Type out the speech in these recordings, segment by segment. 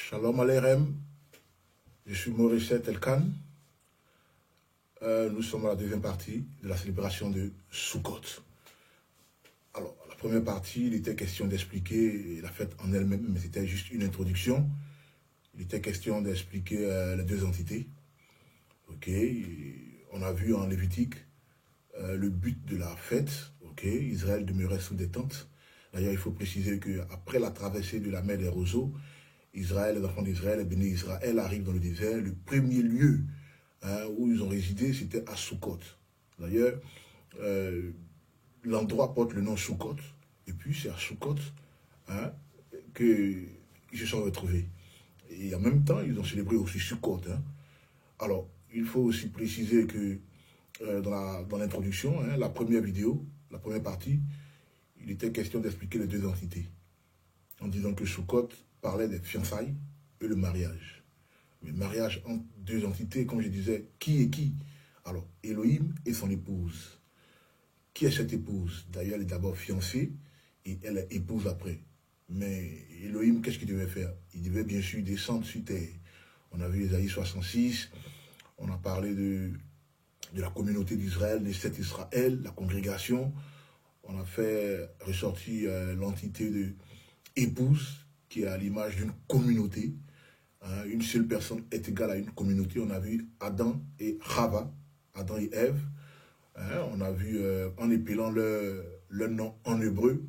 Shalom Aleichem, je suis Maurice Elkan. Nous sommes à la deuxième partie de la célébration de Sukkot. Alors, la première partie, il était question d'expliquer la fête en elle-même, mais c'était juste une introduction. Il était question d'expliquer les deux entités. Ok, on a vu en Lévitique le but de la fête. Ok, Israël demeurait sous des tentes. D'ailleurs, il faut préciser qu'après la traversée de la mer des roseaux, Israël, les enfants d'Israël, les bénis Israël arrivent dans le désert. Le premier lieu où ils ont résidé, c'était à Sukkot. D'ailleurs, l'endroit porte le nom Sukkot. Et puis, c'est à Sukkot qu'ils se sont retrouvés. Et en même temps, ils ont célébré aussi Sukkot. Alors, il faut aussi préciser que dans l'introduction, la première vidéo, la première partie, il était question d'expliquer les deux entités. En disant que Sukkot parlait des fiançailles et le mariage. Le mariage entre deux entités, comme je disais, qui est qui? Alors, Elohim et son épouse. Qui est cette épouse? D'ailleurs, elle est d'abord fiancée et elle est épouse après. Mais Elohim, qu'est-ce qu'il devait faire? Il devait bien sûr descendre sur terre. On a vu Ésaïe 66, on a parlé de la communauté d'Israël, des sept Israël, la congrégation. On a fait ressortir l'entité de épouse, qui est à l'image d'une communauté. Une seule personne est égale à une communauté. On a vu Adam et Chava, Adam et Ève. On a vu, en épelant leur nom en hébreu,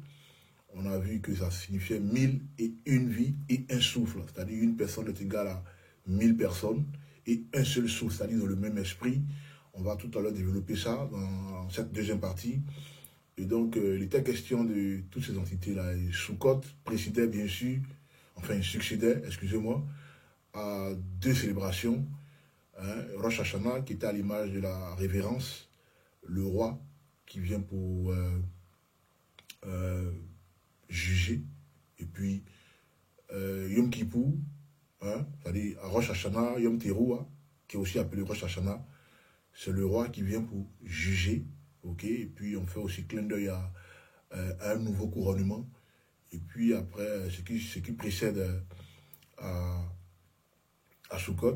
on a vu que ça signifiait 1000 et une vie et un souffle. C'est-à-dire une personne est égale à 1000 personnes et un seul souffle, c'est-à-dire dans le même esprit. On va tout à l'heure développer ça dans cette deuxième partie. Et donc, il était question de toutes ces entités-là. Et Sukkot précédait bien sûr, enfin succédait, excusez-moi, à deux célébrations. Rosh Hashanah, qui était à l'image de la révérence, le roi qui vient pour juger. Et puis, Yom Kippur, c'est-à-dire Rosh Hashanah, Yom Teruah, qui est aussi appelé Rosh Hashanah, c'est le roi qui vient pour juger. Ok, et puis on fait aussi clin d'œil à un nouveau couronnement. Et puis après, ce qui précède à Sukkot,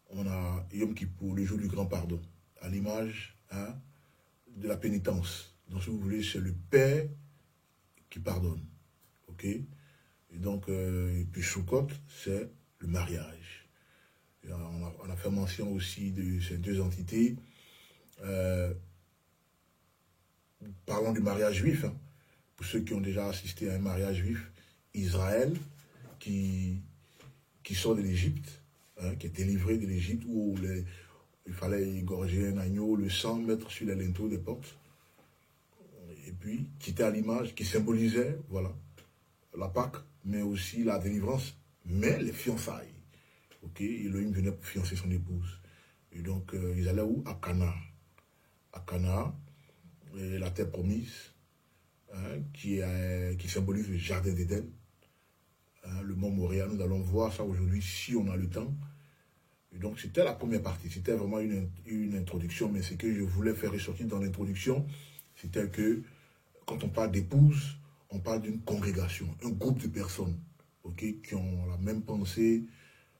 on a Yom Kippur, le jour du grand pardon, à l'image de la pénitence. Donc si vous voulez, c'est le Père qui pardonne. Ok, et donc, et puis Sukkot, c'est le mariage. Et on a fait mention aussi de ces deux entités. Parlons du mariage juif, pour ceux qui ont déjà assisté à un mariage juif, Israël, qui sort de l'Égypte, qui est délivré de l'Égypte, où il fallait égorger un agneau, le sang, mettre sur les linteaux des portes, et puis qui était à l'image, qui symbolisait, voilà, la Pâque, mais aussi la délivrance, mais les fiançailles. Ok, Elohim venait pour fiancer son épouse. Et donc, ils allaient où? À Cana. À Cana, la terre promise, qui symbolise le jardin d'Éden, le mont Moria. Nous allons voir ça aujourd'hui si on a le temps. Et donc c'était la première partie, c'était vraiment une introduction, mais ce que je voulais faire ressortir dans l'introduction, c'était que quand on parle d'épouse, on parle d'une congrégation, un groupe de personnes, okay, qui ont la même pensée,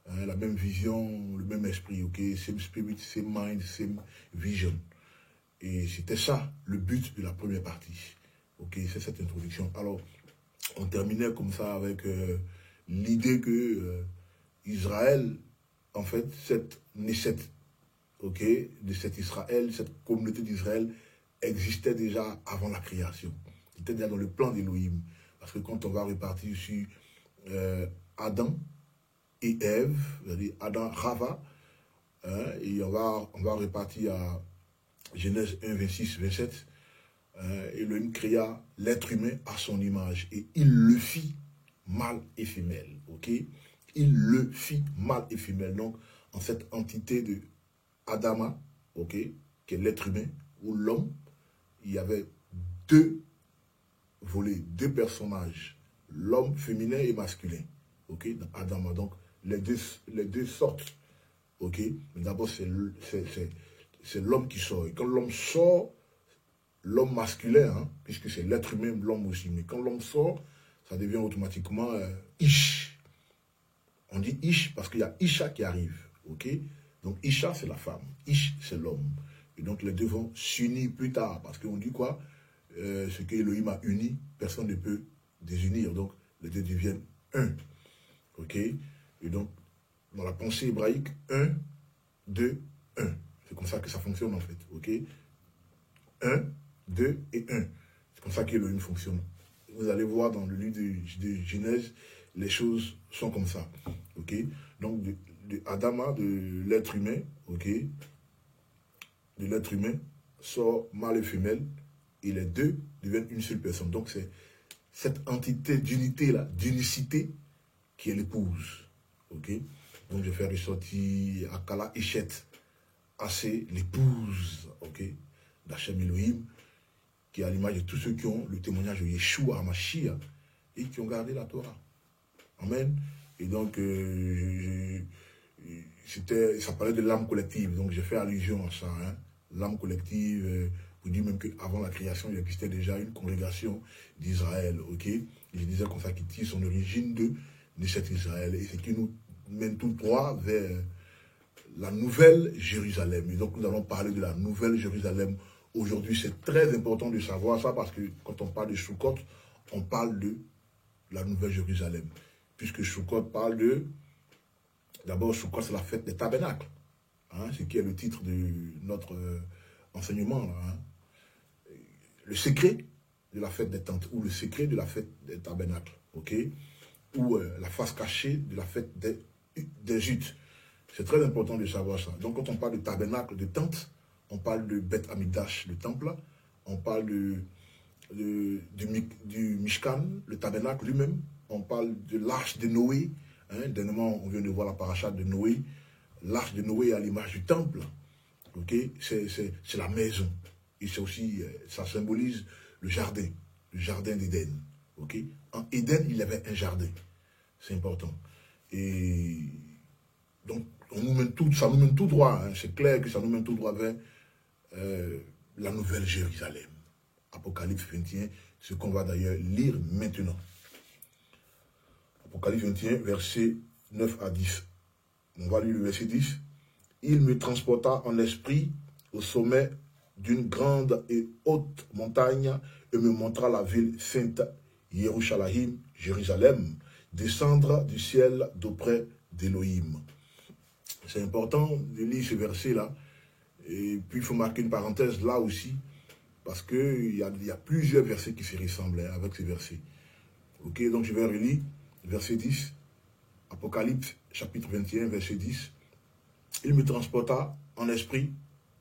la même vision, le même esprit, okay, same spirit, same mind, same vision. Et c'était ça, le but de la première partie. Ok, c'est cette introduction. Alors, on terminait comme ça avec l'idée que Israël, en fait, cette Nesset, ok, de cet Israël, cette communauté d'Israël, existait déjà avant la création. C'était déjà dans le plan d'Élohim. Parce que quand on va repartir sur Adam et Ève, c'est-à-dire Adam, Chava, et on va repartir à Genèse 1, 26, 27, Elohim créa l'être humain à son image et il le fit mâle et femelle. Ok, il le fit mâle et femelle. Donc, en cette entité de Adama, ok, qui est l'être humain, ou l'homme, il y avait deux volets, deux personnages, l'homme féminin et masculin. Ok, dans Adama. Donc, les deux sortes. Ok, mais d'abord, c'est l'homme qui sort. Et quand l'homme sort, l'homme masculin, puisque c'est l'être humain, l'homme aussi, mais quand l'homme sort, ça devient automatiquement Ish. On dit Ish parce qu'il y a Isha qui arrive. Ok? Donc Isha, c'est la femme. Ish, c'est l'homme. Et donc les deux vont s'unir plus tard. Parce qu'on dit quoi? Ce qu'Élohim a uni, personne ne peut désunir. Donc les deux deviennent un. Ok? Et donc, dans la pensée hébraïque, 1, 2, 1. C'est comme ça que ça fonctionne en fait. Ok? 1, 2 et 1. C'est comme ça qu'Élohim fonctionne. Vous allez voir dans le livre de Genèse, les choses sont comme ça. Ok? Donc, de Adama, de l'être humain, ok? De l'être humain, sort mâle et femelle, et les deux deviennent une seule personne. Donc, c'est cette entité d'unité-là, d'unicité, qui est l'épouse. Ok? Donc, je vais ressortir Akala Ishet, assez l'épouse, ok? D'Hachem Elohim, qui est à l'image de tous ceux qui ont le témoignage de Yeshua HaMashiach et qui ont gardé la Torah. Amen. Et donc, ça parlait de l'âme collective. Donc, j'ai fait allusion à ça. Hein. L'âme collective, vous dites même qu'avant la création, il existait déjà une congrégation d'Israël. Ok? Et je disais comme ça qu'il tire son origine de cet Israël. Et c'est qui nous mène tout droit vers la nouvelle Jérusalem. Et donc, nous allons parler de la nouvelle Jérusalem. Aujourd'hui, c'est très important de savoir ça parce que quand on parle de Sukkot, on parle de la nouvelle Jérusalem. Puisque Sukkot parle de... D'abord, Sukkot, c'est la fête des tabernacles. Hein, ce qui est le titre de notre enseignement. Là, hein. Le secret de la fête des tentes ou le secret de la fête des tabernacles. Ok? Ou la face cachée de la fête des huttes. C'est très important de savoir ça. Donc, quand on parle de tabernacle, de tente, on parle de Beth Amidash, le temple. On parle du Mishkan, le tabernacle lui-même. On parle de l'arche de Noé. Hein, dernièrement, on vient de voir la paracha de Noé. L'arche de Noé à l'image du temple. Okay? C'est la maison. Et c'est aussi, ça symbolise le jardin d'Éden. Okay? En Éden, il y avait un jardin. C'est important. Et donc, ça nous mène tout droit. Hein. C'est clair que ça nous mène tout droit vers la nouvelle Jérusalem. Apocalypse 21, ce qu'on va d'ailleurs lire maintenant. Apocalypse 21, versets 9 à 10. On va lire le verset 10. Il me transporta en esprit au sommet d'une grande et haute montagne et me montra la ville sainte, Yerushalayim, Jérusalem, descendre du ciel d'auprès d'Élohim. C'est important de lire ce verset-là. Et puis, il faut marquer une parenthèse là aussi, parce qu'il y a plusieurs versets qui se ressemblent avec ces versets. Ok, donc je vais relire verset 10, Apocalypse chapitre 21, verset 10. Il me transporta en esprit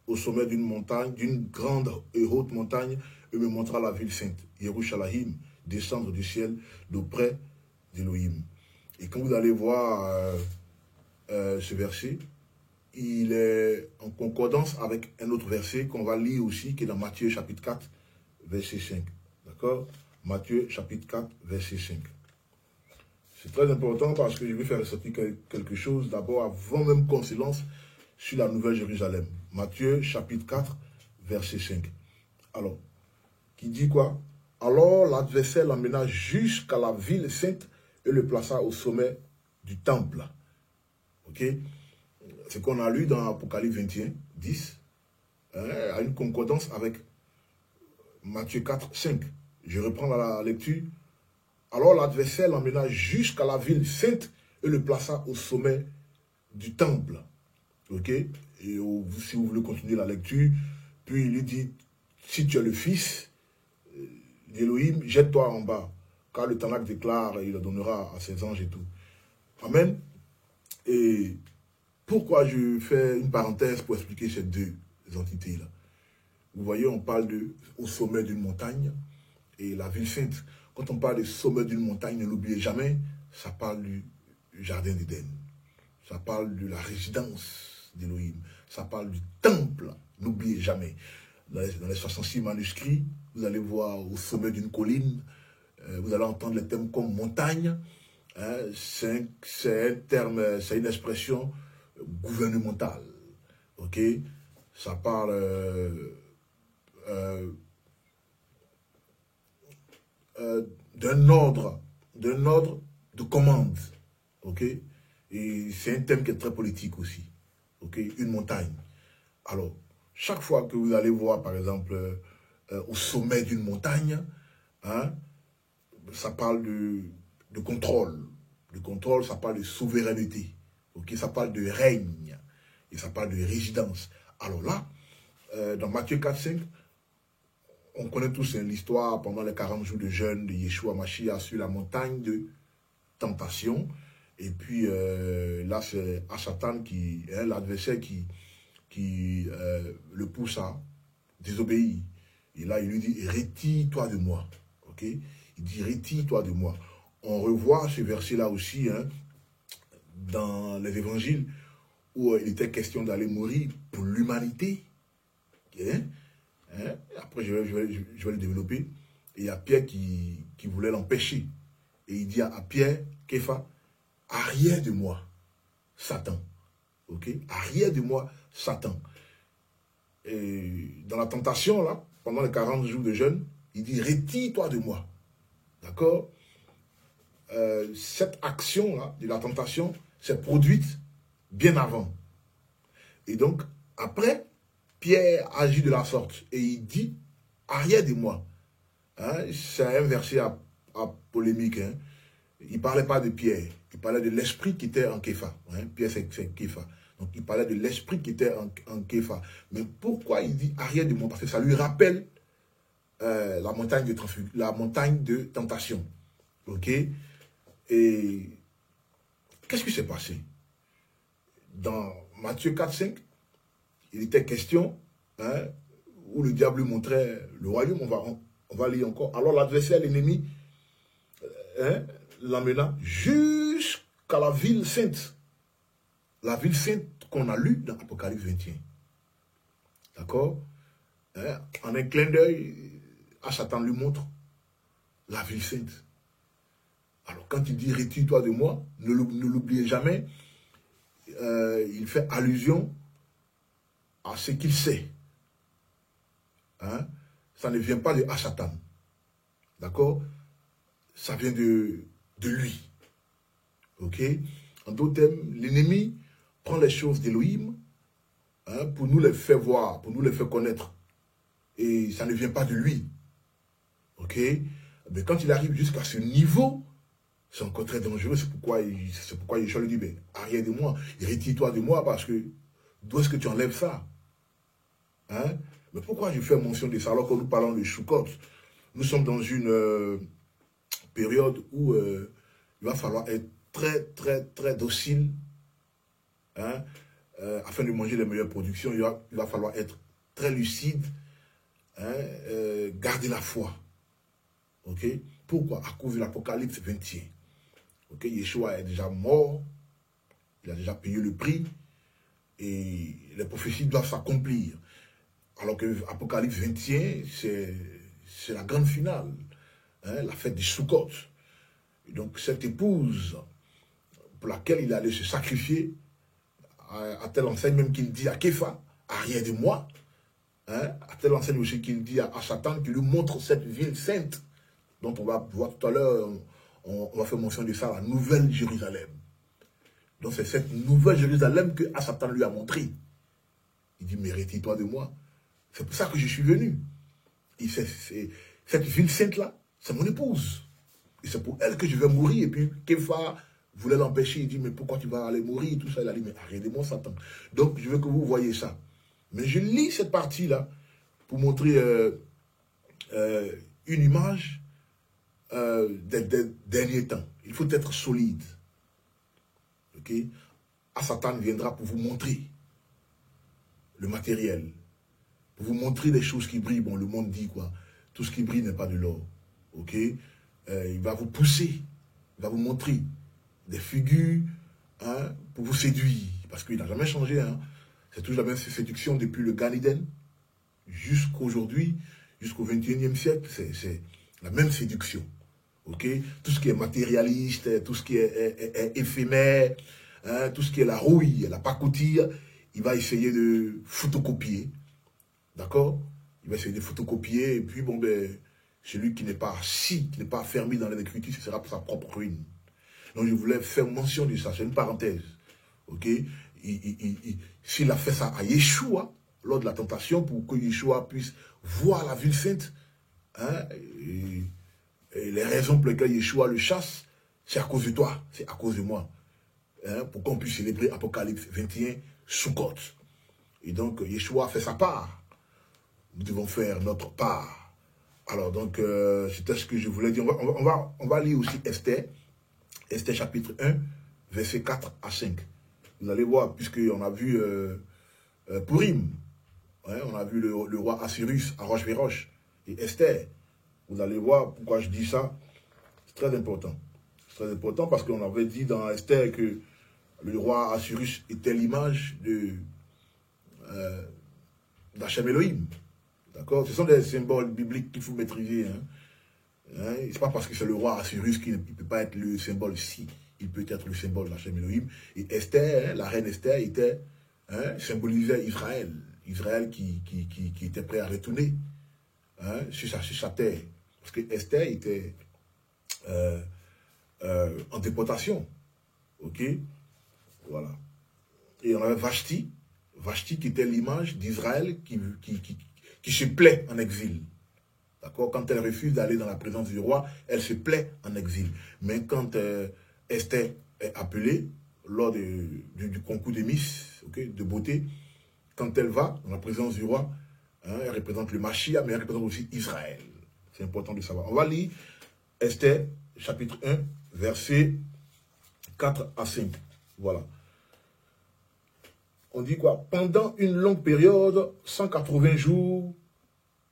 au sommet d'une montagne, d'une grande et haute montagne, et me montra la ville sainte, Yerushalayim, descendre du ciel d'auprès d'Élohim. Et quand vous allez voir ce verset, il est en concordance avec un autre verset qu'on va lire aussi, qui est dans Matthieu chapitre 4, verset 5. D'accord? Matthieu chapitre 4, verset 5. C'est très important parce que je vais faire ressortir quelque chose d'abord avant même qu'on se lance sur la nouvelle Jérusalem. Matthieu chapitre 4, verset 5. Alors, qui dit quoi? Alors l'adversaire l'emmena jusqu'à la ville sainte et le plaça au sommet du temple. Ok? Ce qu'on a lu dans Apocalypse 21, 10, a une concordance avec Matthieu 4, 5. Je reprends la lecture. Alors l'adversaire l'emmena jusqu'à la ville sainte et le plaça au sommet du temple. Ok? Et si vous voulez continuer la lecture, puis il lui dit, si tu es le fils d'Élohim, jette-toi en bas, car le Tanakh déclare, il le donnera à ses anges et tout. Amen. Et pourquoi je fais une parenthèse pour expliquer ces deux entités-là? Vous voyez, on parle au sommet d'une montagne et la ville sainte. Quand on parle du sommet d'une montagne, ne l'oubliez jamais, ça parle du jardin d'Éden. Ça parle de la résidence d'Élohim. Ça parle du temple. N'oubliez jamais. Dans les 66 manuscrits, vous allez voir au sommet d'une colline, vous allez entendre les termes comme montagne. Hein, c'est un terme, c'est une expression gouvernementale. Ok? Ça parle d'un ordre de commande. Ok? Et c'est un thème qui est très politique aussi. Ok, une montagne. Alors, chaque fois que vous allez voir, par exemple, au sommet d'une montagne, hein, ça parle de contrôle. Le contrôle, ça parle de souveraineté. Ok, ça parle de règne. Et ça parle de résidence. Alors là, dans Matthieu 4,5, on connaît tous l'histoire pendant les 40 jours de jeûne de Yeshua Mashiach sur la montagne de tentation. Et puis là, c'est à Satan qui, hein, l'adversaire qui le pousse à désobéir. Et là, il lui dit, retire-toi de moi. Ok? Il dit, retire-toi de moi. On revoit ce verset-là aussi, hein, dans les évangiles, où il était question d'aller mourir pour l'humanité. Hein? Hein? Après, je vais le développer. Et il y a Pierre qui voulait l'empêcher. Et il dit à Pierre, Képha, arrière de moi, Satan. Ok? Arrière de moi, Satan. Et dans la tentation, là, pendant les 40 jours de jeûne, il dit, retire-toi de moi. D'accord? Cette action-là, de la tentation, s'est produite bien avant. Et donc, après, Pierre agit de la sorte. Et il dit, arrière de moi. Hein? C'est un verset à polémique. Hein? Il ne parlait pas de Pierre. Il parlait de l'esprit qui était en Képha. Hein? Pierre, c'est Képha. Donc, il parlait de l'esprit qui était en Képha. Mais pourquoi il dit arrière de moi? Parce que ça lui rappelle la montagne de tentation. Ok? Et qu'est-ce qui s'est passé? Dans Matthieu 4,5, il était question, hein, où le diable lui montrait le royaume. On va lire encore. Alors l'adversaire, l'ennemi, hein, l'emmena jusqu'à la ville sainte. La ville sainte qu'on a lue dans Apocalypse 21. D'accord? Hein, en un clin d'œil, Satan lui montre la ville sainte. Alors quand il dit retire-toi de moi, ne l'oubliez jamais, il fait allusion à ce qu'il sait. Hein? Ça ne vient pas de Satan. D'accord? Ça vient de lui. Ok? En d'autres termes, l'ennemi prend les choses d'Élohim, hein, pour nous les faire voir, pour nous les faire connaître. Et ça ne vient pas de lui. Ok? Mais quand il arrive jusqu'à ce niveau, c'est encore très dangereux. C'est pourquoi Yeshua lui dit, mais arrière de moi, retire-toi de moi, parce que d'où est-ce que tu enlèves ça? Hein? Mais pourquoi je fais mention de ça alors que nous parlons de Sukkot? Nous sommes dans une période où il va falloir être très, très, très docile, hein, afin de manger les meilleures productions. Il va falloir être très lucide, hein, garder la foi. Ok? Pourquoi? À cause de l'Apocalypse 21. Ok? Yeshua est déjà mort, il a déjà payé le prix, et les prophéties doivent s'accomplir. Alors que l'Apocalypse 21, c'est la grande finale, hein, la fête des Sukkot. Et donc cette épouse pour laquelle il allait se sacrifier, à telle enseigne même qu'il dit à Képha, arrière de moi, hein, à telle enseigne aussi qu'il dit à Satan, qui lui montre cette ville sainte, dont on va voir tout à l'heure, on va faire mention de ça, la nouvelle Jérusalem. Donc c'est cette nouvelle Jérusalem que Satan lui a montré. Il dit, mais retire-toi de moi. C'est pour ça que je suis venu. Et cette ville sainte-là, c'est mon épouse. Et c'est pour elle que je vais mourir. Et puis, Képha voulait l'empêcher. Il dit, mais pourquoi tu vas aller mourir? Tout ça, il a dit, mais arrêtez-moi, Satan. Donc, je veux que vous voyez ça. Mais je lis cette partie-là pour montrer une image des derniers temps. Il faut être solide. Ok? Satan viendra pour vous montrer le matériel. Pour vous montrer les choses qui brillent. Bon, le monde dit quoi? Tout ce qui brille n'est pas de l'or. Ok? Il va vous pousser. Il va vous montrer des figures, hein, pour vous séduire. Parce qu'il n'a jamais changé. Hein. C'est toujours la même séduction depuis le Gan Eden jusqu'aujourd'hui, jusqu'au 21e siècle. C'est la même séduction. Ok? Tout ce qui est matérialiste, tout ce qui est éphémère, hein, tout ce qui est la rouille, la pacotille, il va essayer de photocopier. D'accord? Il va essayer de photocopier, et puis, bon, ben, celui qui n'est pas assis, qui n'est pas fermé dans l'écriture, ce sera pour sa propre ruine. Donc je voulais faire mention de ça, c'est une parenthèse. Ok, s'il a fait ça à Yeshua, lors de la tentation, pour que Yeshua puisse voir la ville sainte, hein, et les raisons pour lesquelles Yeshua le chasse, c'est à cause de toi, c'est à cause de moi. Hein, pour qu'on puisse célébrer Apocalypse 21 Sukkot. Et donc, Yeshua a fait sa part. Nous devons faire notre part. Alors, donc, c'était ce que je voulais dire. On va lire aussi Esther. Esther chapitre 1, versets 4 à 5. Vous allez voir, puisqu'on a vu Purim. Hein, on a vu le roi Assyrus à Roche-Véroche. Et Esther. Vous allez voir pourquoi je dis ça. C'est très important. C'est très important parce qu'on avait dit dans Esther que le roi Assyrus était l'image d'Hachem Elohim. D'accord? Ce sont des symboles bibliques qu'il faut maîtriser. Hein? Hein? Ce n'est pas parce que c'est le roi Assyrus qu'il ne peut pas être le symbole si. Il peut être le symbole d'Hachem Elohim. Et Esther, hein, la reine Esther, était, hein, symbolisait Israël. Israël qui était prêt à retourner, hein, sur sa terre. Parce que Esther était en déportation. Ok? Voilà. Et on avait Vashti. Vashti qui était l'image d'Israël qui se plaît en exil. D'accord? Quand elle refuse d'aller dans la présence du roi, elle se plaît en exil. Mais quand Esther est appelée, lors du concours des Miss, okay, de beauté, quand elle va dans la présence du roi, hein, elle représente le Mashiach, mais elle représente aussi Israël. C'est important de savoir. On va lire Esther, chapitre 1, versets 4 à 5. Voilà. On dit quoi? Pendant une longue période, 180 jours,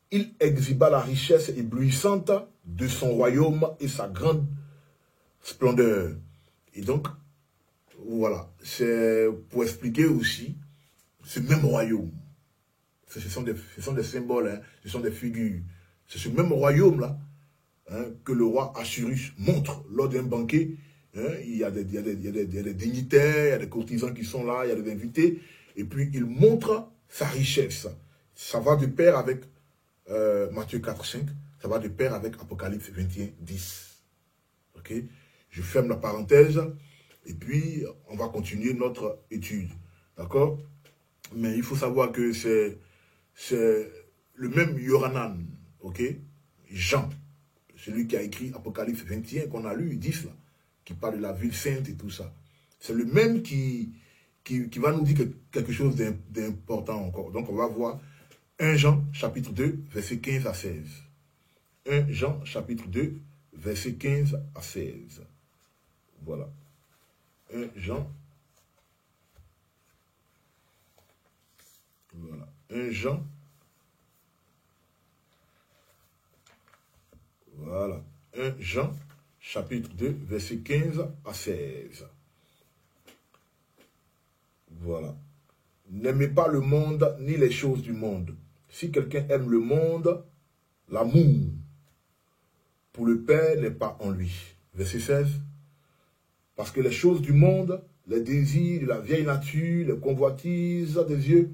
il exhiba la richesse éblouissante de son royaume et sa grande splendeur. Et donc, voilà, c'est pour expliquer aussi ce même royaume. Ce sont des symboles, hein, ce sont des figures. C'est ce même royaume-là, hein, que le roi Assyrus montre lors d'un banquet. Hein, il y a des dignitaires, il y a des courtisans qui sont là, il y a des invités. Et puis, il montre sa richesse. Ça va de pair avec Matthieu 4, 5. Ça va de pair avec Apocalypse 21, 10. Ok? Je ferme la parenthèse. Et puis, on va continuer notre étude. D'accord? Mais il faut savoir que c'est le même Yohanan, ok? Jean, celui qui a écrit Apocalypse 21 qu'on a lu, 10 là, qui parle de la ville sainte et tout ça. C'est le même qui va nous dire quelque chose d'important encore. Donc on va voir 1 Jean chapitre 2, verset 15 à 16. 1 Jean chapitre 2, verset 15 à 16. Voilà. 1 Jean. Voilà. 1 Jean. Voilà. 1 Jean, chapitre 2, verset 15 à 16. Voilà. N'aimez pas le monde ni les choses du monde. Si quelqu'un aime le monde, l'amour pour le Père n'est pas en lui. Verset 16. Parce que les choses du monde, les désirs de la vieille nature, les convoitises des yeux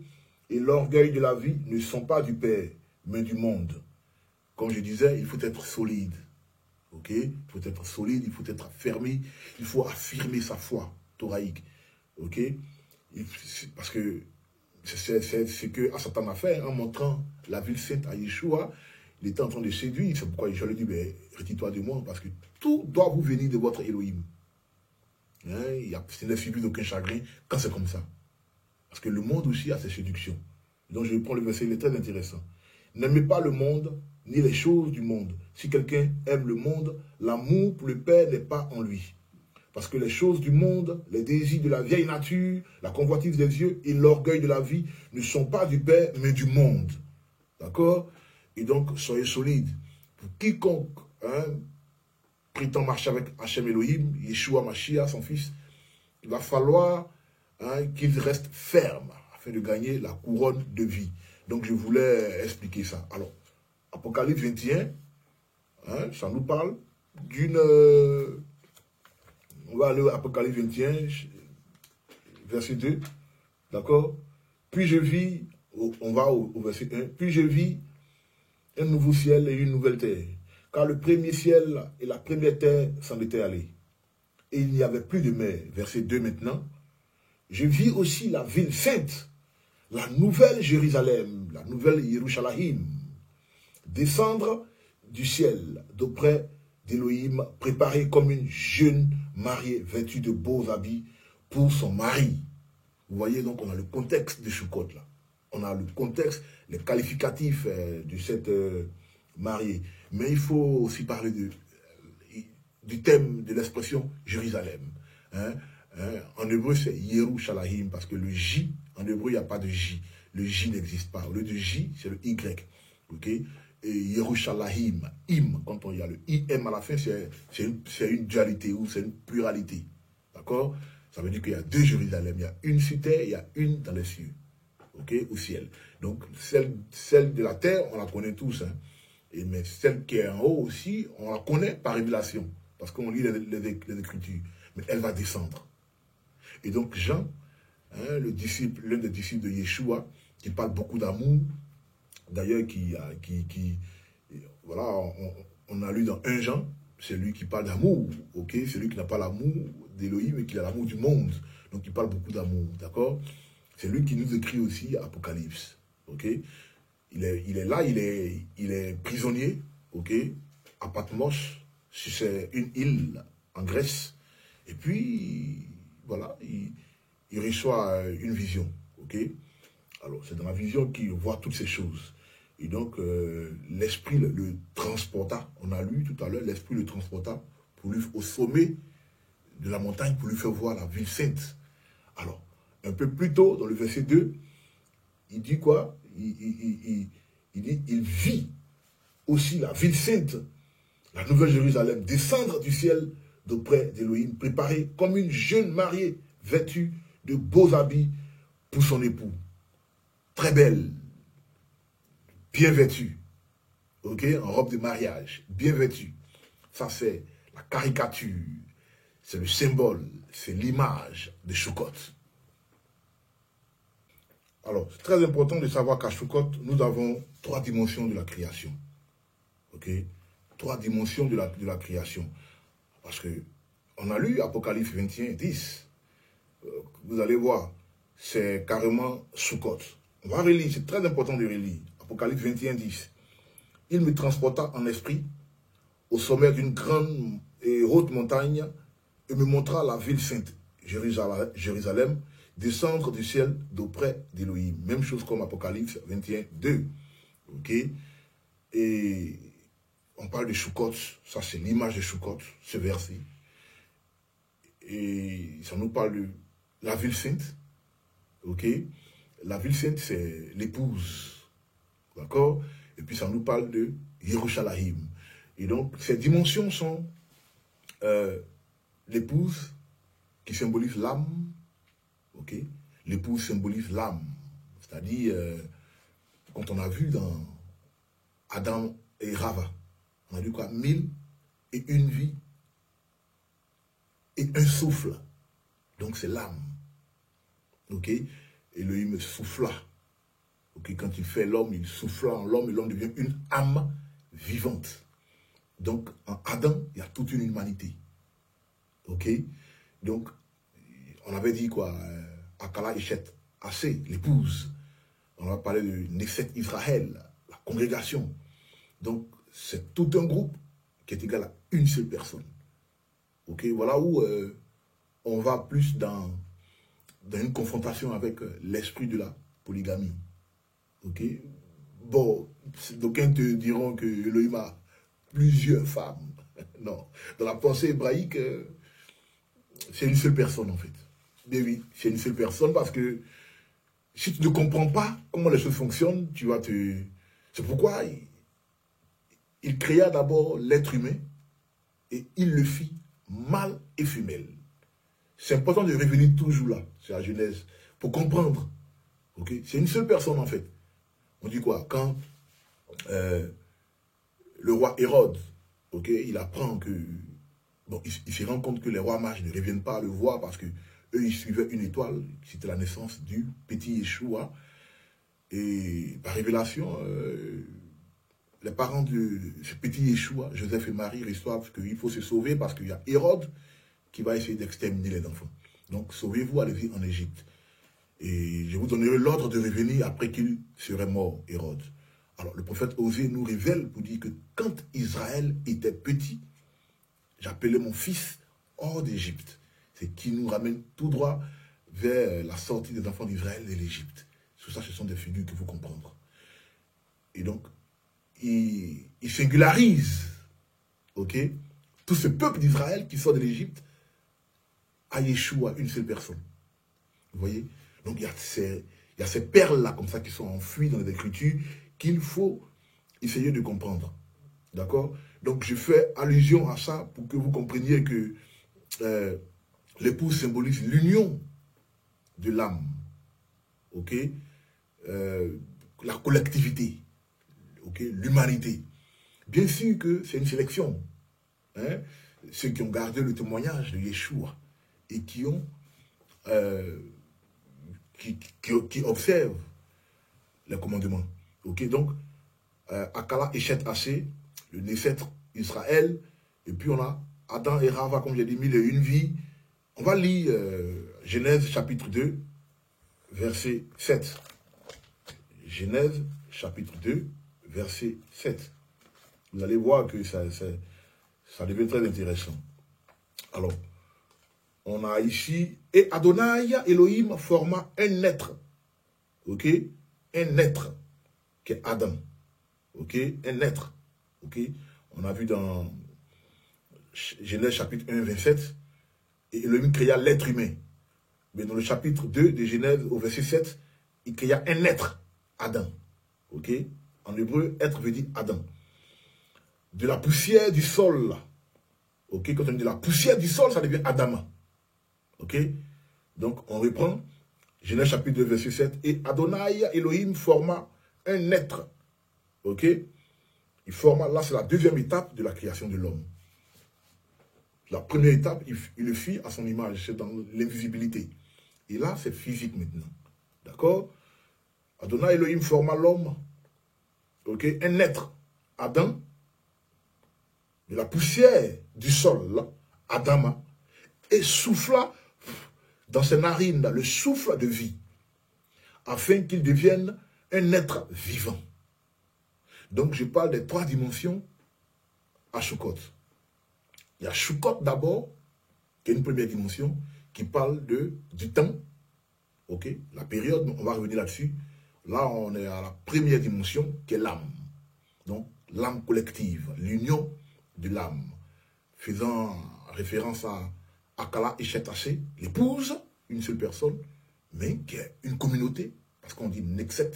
et l'orgueil de la vie ne sont pas du Père, mais du monde. Comme je disais, il faut être solide. Ok? Il faut être solide, il faut être affermi, il faut affirmer sa foi thoraïque. Ok? Parce que c'est ce que Satan a fait en montrant la ville sainte à Yeshua. Il était en train de séduire. C'est pourquoi je lui ai dit, ben, retire-toi de moi, parce que tout doit vous venir de votre Elohim. Hein? Ce n'est suivi d'aucun chagrin quand c'est comme ça. Parce que le monde aussi a ses séductions. Donc je prends le verset, il est très intéressant. N'aimez pas le monde, ni les choses du monde. Si quelqu'un aime le monde, l'amour pour le Père n'est pas en lui. Parce que les choses du monde, les désirs de la vieille nature, la convoitise des yeux et l'orgueil de la vie ne sont pas du Père, mais du monde. D'accord? Et donc, soyez solides. Pour quiconque prétend marcher avec Hachem Elohim, Yeshua Mashiach, son fils, il va falloir qu'il reste ferme afin de gagner la couronne de vie. Donc, je voulais expliquer ça. Alors, Apocalypse 21, ça nous parle d'une... on va aller à Apocalypse 21, verset 2, d'accord? Puis je vis, on va au verset 1, puis je vis un nouveau ciel et une nouvelle terre, car le premier ciel et la première terre s'en étaient allés. et il n'y avait plus de mer. Verset 2 maintenant. Je vis aussi la ville sainte, la nouvelle Jérusalem, la nouvelle Yerushalayim, descendre du ciel d'auprès d'Élohim, préparée comme une jeune mariée vêtue de beaux habits pour son mari. Vous voyez, donc on a le contexte de Choukot là. On a le contexte, les qualificatifs de cette mariée. Mais il faut aussi parler du thème de l'expression Jérusalem. En hébreu, c'est Yerushalayim, parce que le J, en hébreu, il n'y a pas de J. Le J n'existe pas. Au lieu de J, c'est le Y. Ok? Et Yerushalayim, im, quand il y a le IM à la fin, c'est une dualité ou c'est une pluralité. D'accord? Ça veut dire qu'il y a deux Jérusalem. Il y a une sur terre, il y a une dans les cieux. Ok? Au ciel. Donc, celle de la terre, on la connaît tous. Hein? Mais celle qui est en haut aussi, on la connaît par révélation. Parce qu'on lit les Écritures. Mais elle va descendre. Et donc, Jean, hein, l'un des disciples de Yeshua, qui parle beaucoup d'amour, d'ailleurs, voilà, on a lu dans 1 Jean, c'est lui qui parle d'amour, ok? C'est lui qui n'a pas l'amour d'Élohim, mais qui a l'amour du monde. Donc, il parle beaucoup d'amour, d'accord? C'est lui qui nous écrit aussi Apocalypse, ok? Il est là, il est prisonnier, ok? À Patmos, c'est une île en Grèce. Et puis, voilà, il reçoit une vision, ok? Alors, c'est dans la vision qu'il voit toutes ces choses. Et donc, l'Esprit le transporta, on a lu tout à l'heure, l'Esprit le transporta pour lui, au sommet de la montagne pour lui faire voir la ville sainte. Alors, un peu plus tôt, dans le verset 2, il dit quoi? Il dit, il vit aussi la ville sainte, la nouvelle Jérusalem, descendre du ciel d'auprès d'Élohim, préparée comme une jeune mariée, vêtue de beaux habits pour son époux. Très belle, bien vêtue, ok, en robe de mariage, bien vêtue. Ça, c'est la caricature, c'est le symbole, c'est l'image de Choukot. Alors, c'est très important de savoir qu'à Choukot, nous avons 3 dimensions de la création. Ok, 3 dimensions de la création. Parce que on a lu Apocalypse 21, 10. Vous allez voir, c'est carrément Choukot. On va relire, c'est très important de relire. Apocalypse 21, 10. Il me transporta en esprit au sommet d'une grande et haute montagne et me montra la ville sainte, Jérusalem, descendre du ciel d'auprès d'Élohim. Même chose comme Apocalypse 21, 2. Ok? Et on parle de Choukot, ça c'est l'image de Choukot, ce verset. Et ça nous parle de la ville sainte. Ok? La ville sainte, c'est l'épouse. D'accord? Et puis ça nous parle de Yerushalayim. Et donc, ces dimensions sont l'épouse qui symbolise l'âme. Ok? L'épouse symbolise l'âme. C'est-à-dire, quand on a vu dans Adam et Rava, on a vu quoi? 1001 vies et un souffle. Donc c'est l'âme. Ok? Elohim souffla. Ok? Quand il fait l'homme, il souffla en l'homme et l'homme devient une âme vivante. Donc en Adam, il y a toute une humanité. Ok? Donc, on avait dit quoi? Akala Eshet, Assez, l'épouse. On va parler de Neset Israël, la congrégation. Donc, c'est tout un groupe qui est égal à une seule personne. Ok, voilà où on va plus dans une confrontation avec l'esprit de la polygamie. Ok, bon, d'aucuns te diront que Elohim a plusieurs femmes. Non, dans la pensée hébraïque, c'est une seule personne en fait. Mais oui, c'est une seule personne parce que si tu ne comprends pas comment les choses fonctionnent, tu vas te... C'est pourquoi il créa d'abord l'être humain et il le fit mâle et femelle. C'est important de revenir toujours là, c'est la Genèse, pour comprendre. Okay? C'est une seule personne en fait. On dit quoi? Quand le roi Hérode, okay, il apprend que... Bon, il se rend compte que les rois mages ne reviennent pas le voir parce que eux, ils suivaient une étoile, c'était la naissance du petit Yeshua. Et par révélation, les parents de ce petit Yeshua, Joseph et Marie, reçoivent qu'il faut se sauver parce qu'il y a Hérode qui va essayer d'exterminer les enfants. Donc, sauvez-vous, allez-y en Égypte. Et je vous donnerai l'ordre de revenir après qu'il serait mort, Hérode. Alors, le prophète Osée nous révèle pour dire que quand Israël était petit, j'appelais mon fils hors d'Égypte. C'est qui nous ramène tout droit vers la sortie des enfants d'Israël de l'Égypte. Tout ça, ce sont des figures qu'il faut comprendre. Et donc, il singularise, ok, tout ce peuple d'Israël qui sort de l'Égypte à Yeshua, une seule personne. Vous voyez? Donc, il y a ces perles-là, comme ça, qui sont enfouies dans les Écritures, qu'il faut essayer de comprendre. D'accord? Donc, je fais allusion à ça pour que vous compreniez que l'épouse symbolise l'union de l'âme. Ok? La collectivité. Ok? L'humanité. Bien sûr que c'est une sélection. Hein? Ceux qui ont gardé le témoignage de Yeshua et qui ont qui observent les commandements. Ok? Donc, Akala, Echet, Haché, le Nécêtre, Israël, et puis on a Adam et Rava, comme j'ai dit, mille et une vies. On va lire Genèse chapitre 2, verset 7. Genèse chapitre 2, verset 7. Vous allez voir que ça devient très intéressant. Alors, on a ici, et Adonai, Elohim, forma un être. Ok? Un être, qui est Adam. Ok? Un être. Ok? On a vu dans Genèse chapitre 1, 27, et Elohim créa l'être humain. Mais dans le chapitre 2 de Genèse, au verset 7, il créa un être, Adam. Ok? En hébreu, être veut dire Adam. De la poussière du sol, là. Ok? Quand on dit de la poussière du sol, ça devient Adama. Ok? Donc, on reprend Genèse chapitre 2, verset 7. Et Adonai, Elohim, forma un être. Ok? Il forma, là, c'est la deuxième étape de la création de l'homme. La première étape, il le fit à son image, c'est dans l'invisibilité. Et là, c'est physique maintenant. D'accord? Adonai Elohim forma l'homme, ok, un être, Adam, de la poussière du sol, là, Adama, et souffla dans ses narines le souffle de vie, afin qu'il devienne un être vivant. Donc, je parle des trois dimensions à Sukkot. Il y a Sukkot d'abord, qui est une première dimension, qui parle du temps, ok, la période, on va revenir là-dessus. Là, on est à la première dimension, qui est l'âme. Donc, l'âme collective, l'union de l'âme, faisant référence à Akala et Haché, l'épouse, une seule personne, mais qui est une communauté, parce qu'on dit Knesset,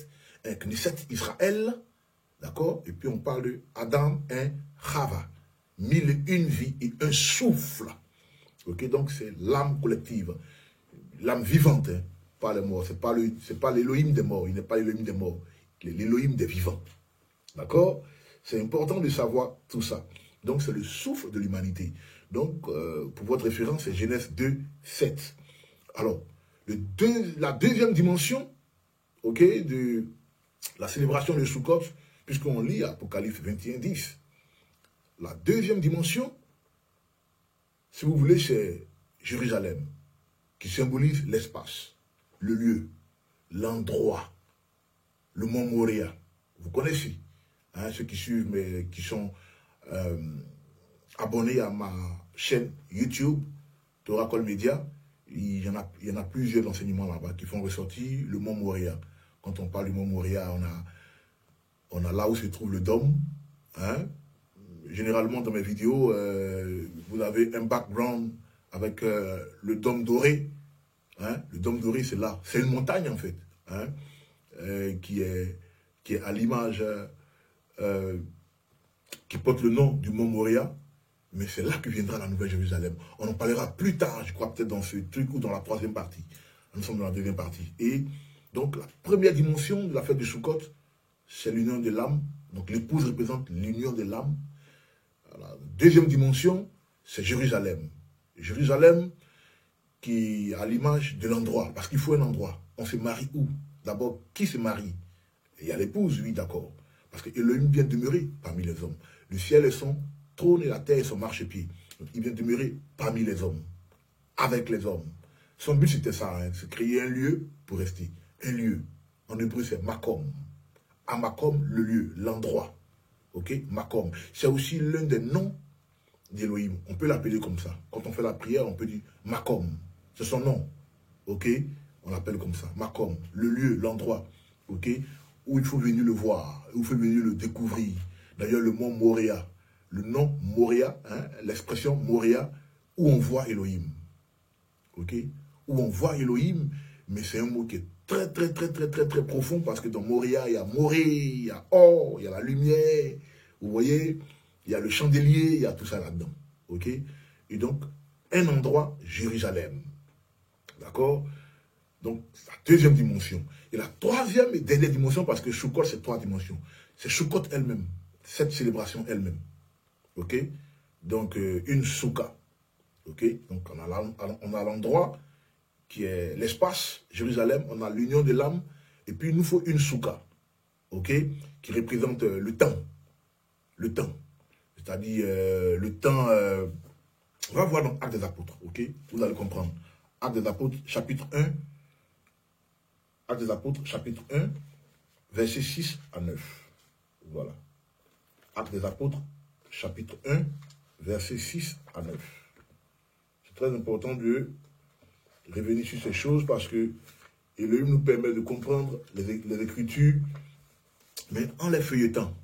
Israël, d'accord, et puis on parle de Adam et Chava, mille et une vies et un souffle. Ok, donc c'est l'âme collective, l'âme vivante, hein, pas les morts, c'est pas l'Élohim des morts, il n'est pas l'Élohim des morts, il est l'Élohim des vivants. D'accord? C'est important de savoir tout ça. Donc c'est le souffle de l'humanité. Donc, pour votre référence, c'est Genèse 2, 7. Alors, la deuxième dimension, ok, de la célébration de Sukkot, puisqu'on lit Apocalypse 21, 10. La deuxième dimension, si vous voulez, c'est Jérusalem, qui symbolise l'espace, le lieu, l'endroit, le mont Moria. Vous connaissez, hein, ceux qui suivent, mais qui sont abonnés à ma chaîne YouTube, Torah Media, il y en a plusieurs enseignements là-bas qui font ressortir le mont Moria. Quand on parle du mont Moria, on a là où se trouve le dôme. Hein. Généralement, dans mes vidéos, vous avez un background avec le dôme doré. Hein. Le dôme doré, c'est là. C'est une montagne, en fait, hein, qui est à l'image, qui porte le nom du mont Moria. Mais c'est là que viendra la Nouvelle Jérusalem. On en parlera plus tard, je crois, peut-être dans ce truc ou dans la troisième partie. Nous sommes dans la deuxième partie. Et donc, la première dimension de la fête de Sukkot, c'est l'union de l'âme. Donc, l'épouse représente l'union de l'âme. La deuxième dimension, c'est Jérusalem. Jérusalem qui a l'image de l'endroit. Parce qu'il faut un endroit. On se marie où? D'abord, qui se marie? Il y a l'épouse, oui, d'accord. Parce que Elohim vient demeurer parmi les hommes. Le ciel est son trône et la terre est son marchepied. Donc, il vient demeurer parmi les hommes. avec les hommes. Son but, c'était ça, hein, c'est créer un lieu pour rester. Un lieu. En hébreu, c'est Makom. Amakom, le lieu, l'endroit. Ok, Makom. C'est aussi l'un des noms d'Élohim. On peut l'appeler comme ça. Quand on fait la prière, on peut dire Makom. C'est son nom. Ok, on l'appelle comme ça. Makom, le lieu, l'endroit. Ok, où il faut venir le voir, où il faut venir le découvrir. D'ailleurs, le mot Moria, le nom Moria, hein, l'expression Moria, où on voit Elohim. Ok, où on voit Elohim, mais c'est un mot qui est très profond, parce que dans Moria, il y a Moré, il y a Or, il y a la lumière, vous voyez, il y a le chandelier, il y a tout ça là-dedans. Ok, et donc, un endroit, Jérusalem. D'accord? Donc, la deuxième dimension. Et la troisième et dernière dimension, parce que Choukot, c'est 3 dimensions. C'est Choukot elle-même, cette célébration elle-même. Ok? Donc, une souka. Ok? Donc, on a l'endroit qui est l'espace, Jérusalem, on a l'union de l'âme, et puis il nous faut une souka. Ok? Qui représente le temps. Le temps. C'est-à-dire le temps. On va voir dans Actes des Apôtres. Ok? Vous allez comprendre. Actes des Apôtres, chapitre 1. Actes des Apôtres, chapitre 1, versets 6 à 9. Voilà. Actes des Apôtres, chapitre 1, versets 6 à 9. C'est très important de revenir sur ces choses parce que Elohim nous permet de comprendre les Écritures, mais en les feuilletant,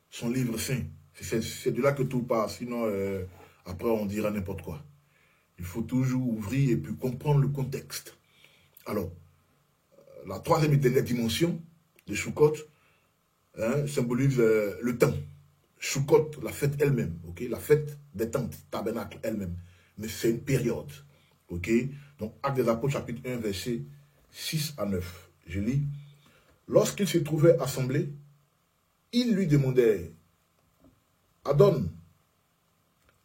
son livre saint. C'est de là que tout passe, sinon après on dira n'importe quoi. Il faut toujours ouvrir et puis comprendre le contexte. Alors, la troisième et dernière dimension de Choukot hein, symbolise le temps. Choukot, la fête elle-même, okay? La fête des tentes, tabernacle elle-même. Mais c'est une période. Okay? Donc, Actes des Apôtres, chapitre 1, versets 6 à 9. Je lis. Lorsqu'ils se trouvaient assemblés, ils lui demandaient, Adon,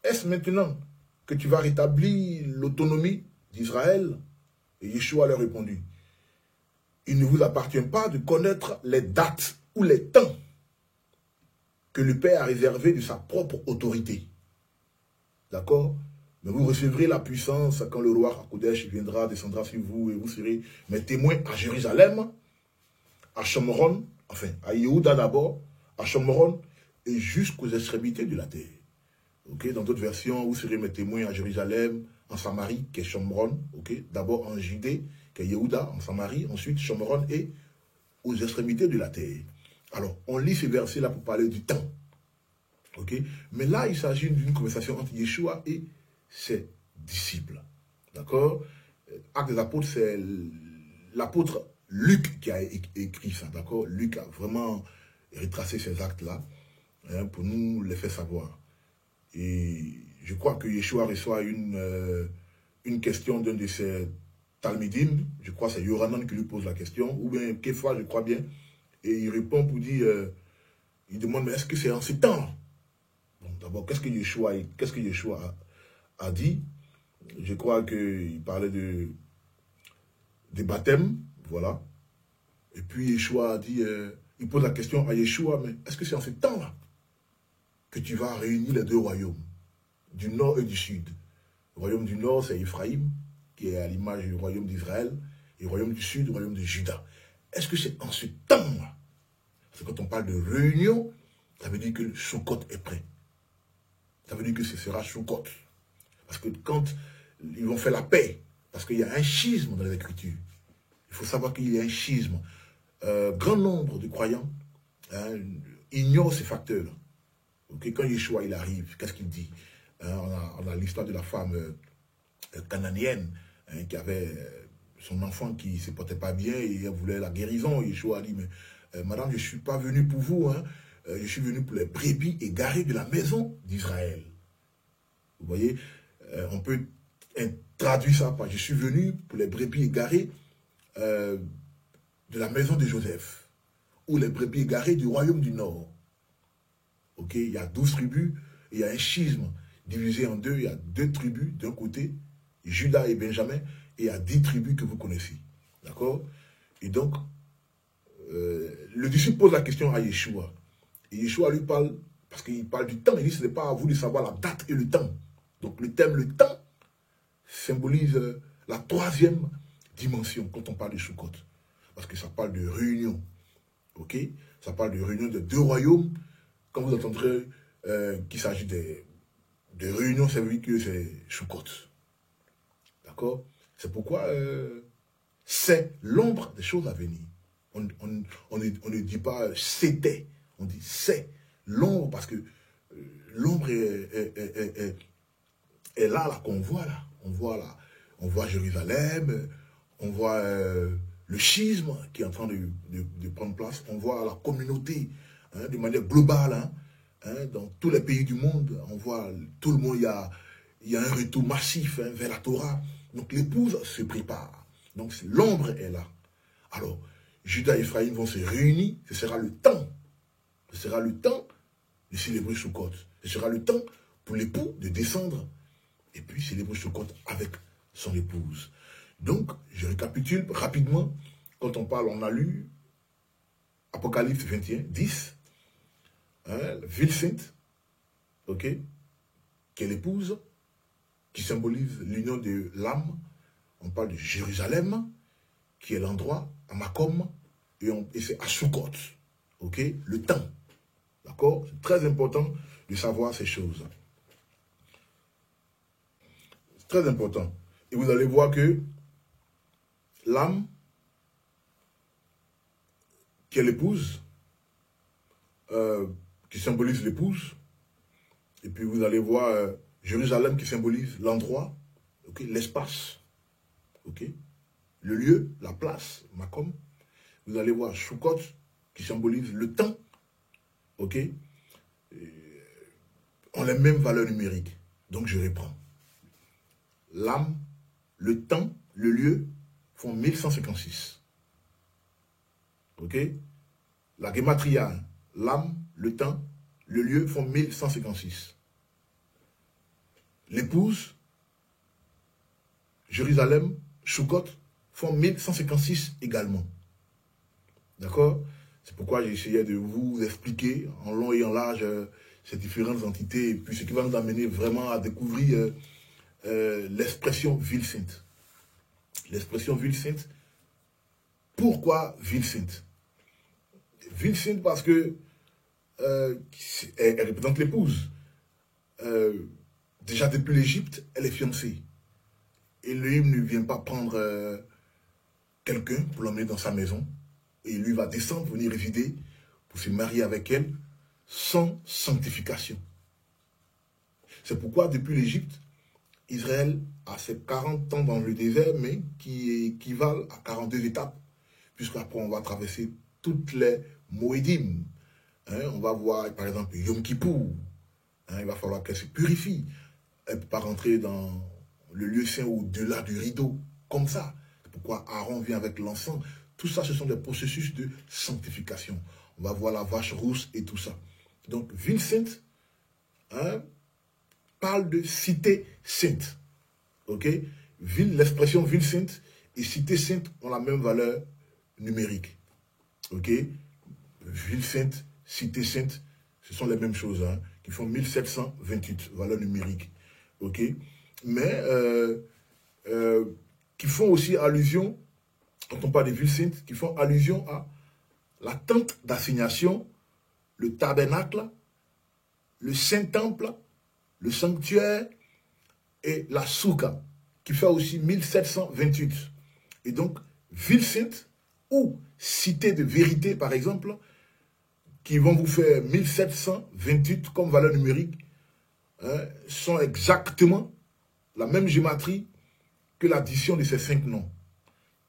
est-ce maintenant que tu vas rétablir l'autonomie d'Israël? Et Yeshua leur répondit, il ne vous appartient pas de connaître les dates ou les temps que le Père a réservés de sa propre autorité. D'accord? Mais vous recevrez la puissance quand le roi Hakodesh viendra, descendra sur vous et vous serez mes témoins à Jérusalem, à Shomron, enfin à Yehuda d'abord, à Shomron et jusqu'aux extrémités de la terre. Okay? Dans d'autres versions, vous serez mes témoins à Jérusalem, en Samarie, qui est Shomron, okay? D'abord en Judée, qui est Yehuda, en Samarie, ensuite Shomron et aux extrémités de la terre. Alors, on lit ces versets-là pour parler du temps. Okay? Mais là, il s'agit d'une conversation entre Yeshua et ses disciples. D'accord? Actes des Apôtres, c'est l'apôtre Luc qui a écrit ça. D'accord? Luc a vraiment retracé ces actes-là hein, pour nous les faire savoir. Et je crois que Yeshua reçoit une question d'un de ses Talmidim, je crois que c'est Yoranan qui lui pose la question, ou bien Kefa, je crois bien, et il répond pour dire, il demande, mais est-ce que c'est en ce temps? Bon, d'abord, qu'est-ce que Yeshua a dit? Je crois qu'il parlait des baptêmes, voilà. Et puis Yeshua a dit, il pose la question à Yeshua, mais est-ce que c'est en ce temps-là que tu vas réunir les deux royaumes, du nord et du sud? Le royaume du nord, c'est Ephraïm, qui est à l'image du royaume d'Israël, et le royaume du sud, le royaume de Juda. Est-ce que c'est en ce temps-là? Parce que quand on parle de réunion, ça veut dire que le Choukot est prêt. Ça veut dire que ce sera Choukot. Parce que quand ils vont faire la paix, parce qu'il y a un schisme dans les Écritures, il faut savoir qu'il y a un schisme. Grand nombre de croyants hein, ignorent ces facteurs. Okay? Quand Yeshua il arrive, qu'est-ce qu'il dit? On a l'histoire de la femme cananéenne hein, qui avait son enfant qui ne se portait pas bien et elle voulait la guérison. Yeshua a dit, mais madame, je ne suis pas venu pour vous, hein, je suis venu pour les brebis égarées de la maison d'Israël. Vous voyez, on peut traduire ça par, je suis venu pour les brebis égarées de la maison de Joseph, ou les brebis égarées du royaume du Nord. Ok, il y a 12 tribus, et il y a un schisme divisé en deux, il y a 2 tribus d'un côté, Judas et Benjamin, et il y a 10 tribus que vous connaissez. D'accord? Et donc, le disciple pose la question à Yeshua. Et Yeshua lui parle, parce qu'il parle du temps, il dit ce n'est pas à vous de savoir la date et le temps. Donc le thème, le temps, symbolise la troisième dimension quand on parle de Sukkot. Parce que ça parle de réunion. Ok? Ça parle de réunion de deux royaumes. Quand vous entendrez qu'il s'agit de réunions, ça veut dire que c'est Sukkot. D'accord? C'est pourquoi c'est l'ombre des choses à venir. On ne dit pas c'était, on dit c'est l'ombre parce que l'ombre est là, qu'on voit là. On voit Jérusalem, on voit le schisme qui est en train de prendre place, on voit la communauté de manière globale, dans tous les pays du monde, on voit tout le monde, il y a un retour massif vers la Torah. Donc l'épouse se prépare. Donc l'ombre est là. Alors, Judas et Ephraïm vont se réunir, ce sera le temps. Ce sera le temps de célébrer Sukkot. Ce sera le temps pour l'époux de descendre et puis célébrer Sukkot avec son épouse. Donc, je récapitule rapidement. Quand on parle, on a lu Apocalypse 21, 10, ville sainte, ok, qui est l'épouse, qui symbolise l'union de l'âme. On parle de Jérusalem, qui est l'endroit, à Makom, et c'est à Sukkot, ok, le temps. D'accord? C'est très important de savoir ces choses. C'est très important. Et vous allez voir que l'âme, qui est l'épouse, qui symbolise l'épouse, et puis vous allez voir Jérusalem qui symbolise l'endroit, okay, l'espace, okay, le lieu, la place, Makom. Vous allez voir Sukkot qui symbolise le temps, ok, ont les mêmes valeurs numériques. Donc je reprends. L'âme, le temps, le lieu font 1156. Ok? La Gematria, l'âme, le temps, le lieu font 1156. L'épouse, Jérusalem, Sukkot font 1156 également. D'accord? C'est pourquoi j'ai essayé de vous expliquer en long et en large ces différentes entités, et puis ce qui va nous amener vraiment à découvrir l'expression ville sainte. L'expression ville sainte. Pourquoi ville sainte? Ville sainte parce que elle représente l'épouse. Déjà depuis l'Égypte, elle est fiancée. Et lui ne vient pas prendre quelqu'un pour l'emmener dans sa maison. Et lui va descendre, venir résider pour se marier avec elle sans sanctification. C'est pourquoi depuis l'Égypte, Israël a ses 40 ans dans le désert, mais qui équivalent à 42 étapes. Puisqu'après on va traverser toutes les Moedim. On va voir par exemple Yom Kippour. Il va falloir qu'elle se purifie. Elle ne peut pas rentrer dans le lieu saint au-delà du rideau, comme ça. C'est pourquoi Aaron vient avec l'encens. Tout ça, ce sont des processus de sanctification. On va voir la vache rousse et tout ça. Donc, ville sainte parle de cité sainte. Ok? L'expression ville sainte et cité sainte ont la même valeur numérique. Ok? Ville sainte, cité sainte, ce sont les mêmes choses, qui font 1728, valeur numérique. Ok? Mais qui font aussi allusion, quand on parle des villes saintes, qui font allusion à la tente d'assignation, le tabernacle, le Saint-Temple, le sanctuaire et la souka, qui fait aussi 1728. Et donc, ville sainte ou cité de vérité, par exemple, qui vont vous faire 1728 comme valeur numérique, sont exactement la même gématrie que l'addition de ces 5 noms.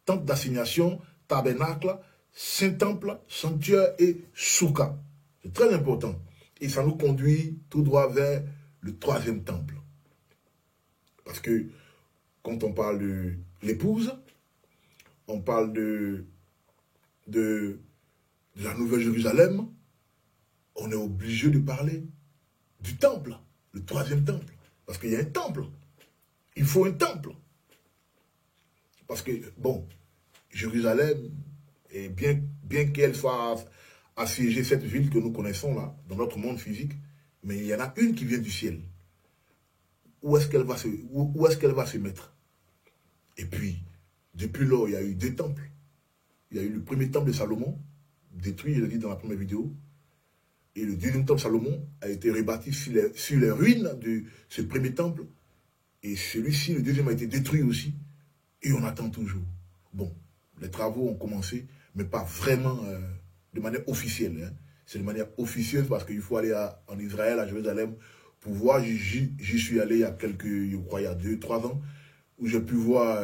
Tente d'assignation, tabernacle, Saint-Temple, sanctuaire et souka. C'est très important. Et ça nous conduit tout droit vers le 3e temple. Parce que quand on parle de l'épouse, on parle de la Nouvelle Jérusalem, on est obligé de parler du temple, le 3e temple. Parce qu'il y a un temple. Il faut un temple. Parce que, bon, Jérusalem, et bien qu'elle soit assiégée, cette ville que nous connaissons là, dans notre monde physique, mais il y en a une qui vient du ciel. où est-ce qu'elle va se mettre. Et puis, depuis lors, il y a eu 2 temples. Il y a eu le premier temple de Salomon, détruit, je l'ai dit dans la première vidéo. Et le deuxième temple de Salomon a été rebâti sur les ruines de ce premier temple. Et celui-ci, le deuxième, a été détruit aussi. Et on attend toujours. Bon, les travaux ont commencé, mais pas vraiment de manière officielle. Hein. C'est de manière officieuse parce qu'il faut aller en Israël, à Jérusalem, pour voir. J'y suis allé il y a je crois, il y a 2-3 ans, où j'ai pu voir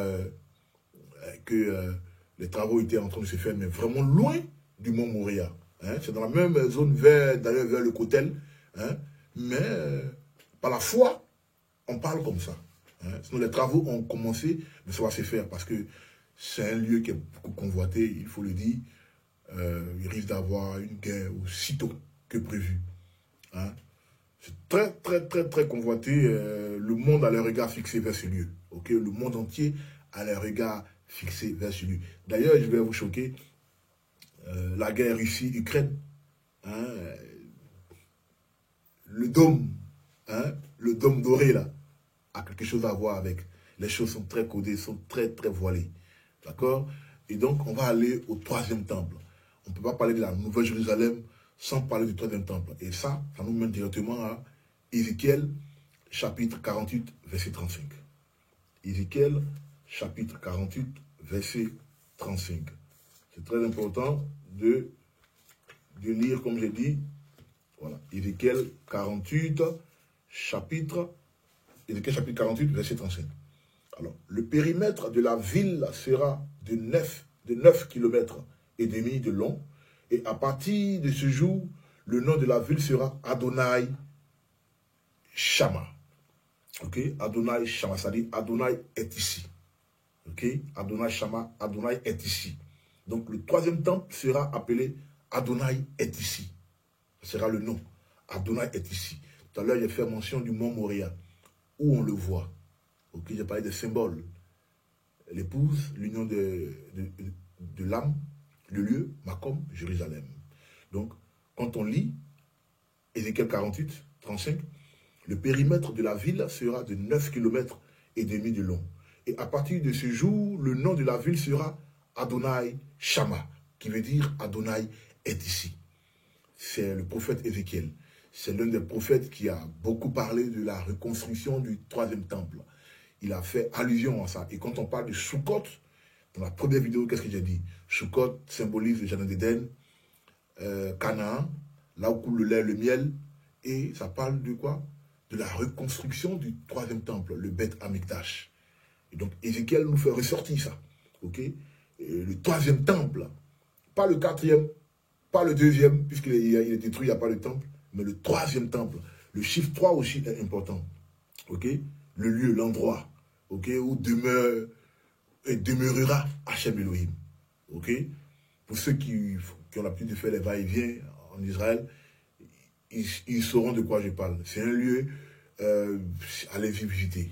que les travaux étaient en train de se faire, mais vraiment loin du mont Moriah. Hein. C'est dans la même zone d'ailleurs vers le Kotel. Hein. Mais par la foi, on parle comme ça. Hein. Sinon, les travaux ont commencé, mais ça va se faire parce que c'est un lieu qui est beaucoup convoité, il faut le dire. Il risque d'avoir une guerre aussitôt que prévu. Hein. C'est très, très, très, très convoité. Le monde a le regard fixé vers ce lieu. Okay? Le monde entier a le regard fixé vers ce lieu. D'ailleurs, je vais vous choquer. La guerre Russie-Ukraine, hein, le dôme doré là, a quelque chose à voir avec. Les choses sont très codées, sont très, très voilées. D'accord? Et donc, on va aller au 3e temple. On ne peut pas parler de la Nouvelle Jérusalem sans parler du 3e temple. Et ça nous mène directement à Ézéchiel, chapitre 48, verset 35. Ézéchiel, chapitre 48, verset 35. C'est très important de lire, comme j'ai dit. Voilà, Ézéchiel 48, chapitre 48, verset 35. Alors, le périmètre de la ville sera de 9 km et demi de long. Et à partir de ce jour, le nom de la ville sera Adonai Shama. Ok? Adonai Shama, c'est-à-dire Adonai est ici. Ok? Adonai Shama, Adonai est ici. Donc, le 3e temple sera appelé Adonai est ici. Ce sera le nom. Adonai est ici. Tout à l'heure, j'ai fait mention du mont Moriah, où on le voit. Ok, j'ai parlé des symboles. L'épouse, l'union de l'âme, le lieu, Makom, Jérusalem. Donc, quand on lit Ézéchiel 48, 35, le périmètre de la ville sera de 9 km et demi de long. Et à partir de ce jour, le nom de la ville sera Adonai Shama, qui veut dire Adonai est ici. C'est le prophète Ézéchiel. C'est l'un des prophètes qui a beaucoup parlé de la reconstruction du 3e temple. Il a fait allusion à ça. Et quand on parle de Sukkot, dans la première vidéo, qu'est-ce que j'ai dit? Sukkot symbolise le jardin d'Éden, Canaan, là où coule le lait et le miel. Et ça parle de quoi? De la reconstruction du 3e temple, le Beth Amikdash. Et donc Ézéchiel nous fait ressortir ça. Okay? Et le 3e temple, pas le 4e, pas le 2e, puisqu'il est détruit, il n'y a pas de temple, mais le 3e temple. Le chiffre 3 aussi est important. Okay? Le lieu, l'endroit, okay, où demeurera Hachem Elohim. Okay? Pour ceux qui ont l'habitude de faire les va-et-vient en Israël, ils sauront de quoi je parle. C'est un lieu, allez-y visiter.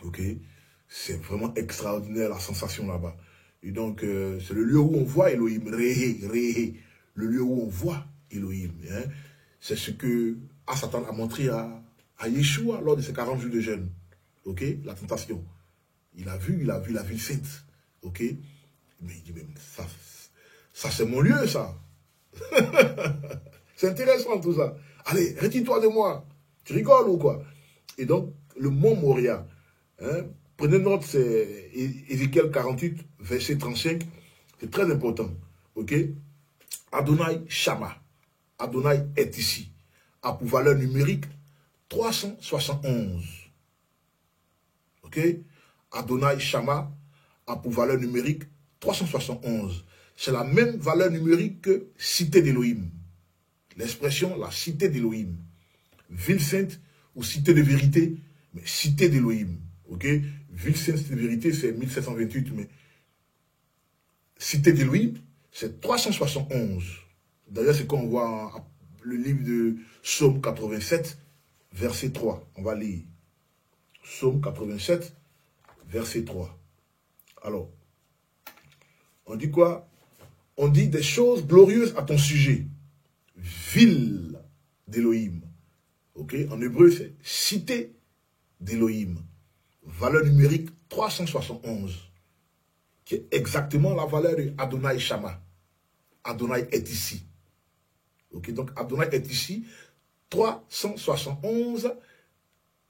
Okay? C'est vraiment extraordinaire la sensation là-bas. Et donc, c'est le lieu où on voit Elohim, Réhé, le lieu où on voit Elohim. Hein? C'est ce que Satan a montré à Yeshua lors de ses 40 jours de jeûne. Ok, la tentation. Il a vu la ville sainte. Ok, mais il dit, mais ça c'est mon lieu, ça. C'est intéressant tout ça. Allez, retire-toi de moi. Tu rigoles ou quoi? Et donc, le mont Moriah, hein, prenez note, c'est Ézéchiel 48, verset 35. C'est très important. Ok, Adonai Shama. Adonai est ici. A pour valeur numérique 371. Ok? Adonai Shama a pour valeur numérique 371. C'est la même valeur numérique que cité d'Élohim. L'expression, la cité d'Élohim. Ville sainte ou cité de vérité, mais cité d'Élohim. Ok? Ville sainte, cité de vérité, c'est 1728, mais cité d'Élohim, c'est 371. D'ailleurs, c'est qu'on voit le livre de Psaume 87, verset 3. On va lire. Psaume 87, verset 3. Alors, on dit quoi? On dit des choses glorieuses à ton sujet. Ville d'Élohim. Ok? En hébreu, c'est cité d'Elohim. Valeur numérique 371, qui est exactement la valeur de Adonai Shama. Adonai est ici. Ok, donc Adonai est ici, 371,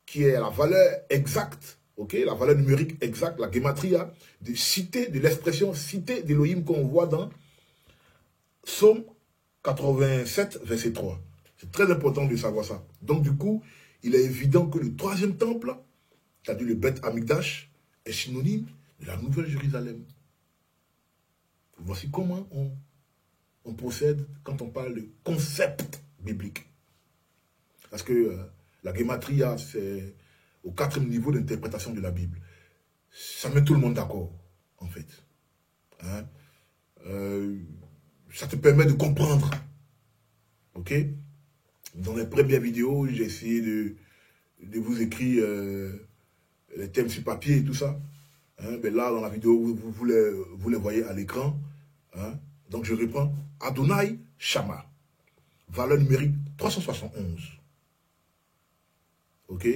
qui est la valeur exacte, ok, la valeur numérique exacte, la gematria de cité, de l'expression cité d'Elohim qu'on voit dans Psaume 87, verset 3. C'est très important de savoir ça. Donc du coup, il est évident que le troisième temple, c'est-à-dire le Beth Amikdash, est synonyme de la Nouvelle Jérusalem. Voici comment on procède quand on parle de concept biblique. Parce que la gematria, c'est au 4e niveau d'interprétation de la Bible. Ça met tout le monde d'accord, en fait. Hein? Ça te permet de comprendre. Ok? Dans les premières vidéos, j'ai essayé de vous écrire les thèmes sur papier et tout ça. Hein? Mais là, dans la vidéo, vous les voyez à l'écran. Hein? Donc, je reprends. Adonai Shama. Valeur numérique 371. Ok?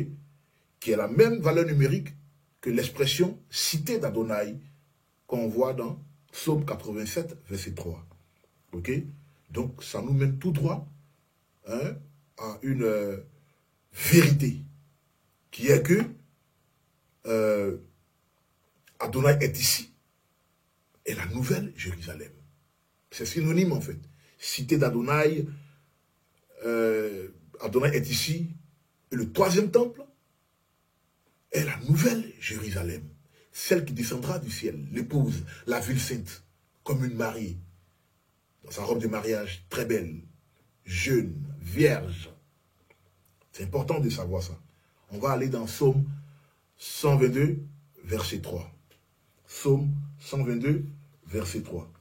Qui est la même valeur numérique que l'expression cité d'Adonai qu'on voit dans Psaume 87, verset 3. Ok? Donc, ça nous mène tout droit, hein, à une vérité qui est que Adonai est ici et la nouvelle Jérusalem. C'est synonyme en fait. Cité d'Adonai, Adonai est ici et le troisième temple est la nouvelle Jérusalem, celle qui descendra du ciel, l'épouse, la ville sainte, comme une mariée, dans sa robe de mariage, très belle, jeune, vierge. C'est important de savoir ça. On va aller dans Psaume 122, verset 3. Psaume 122, verset 3.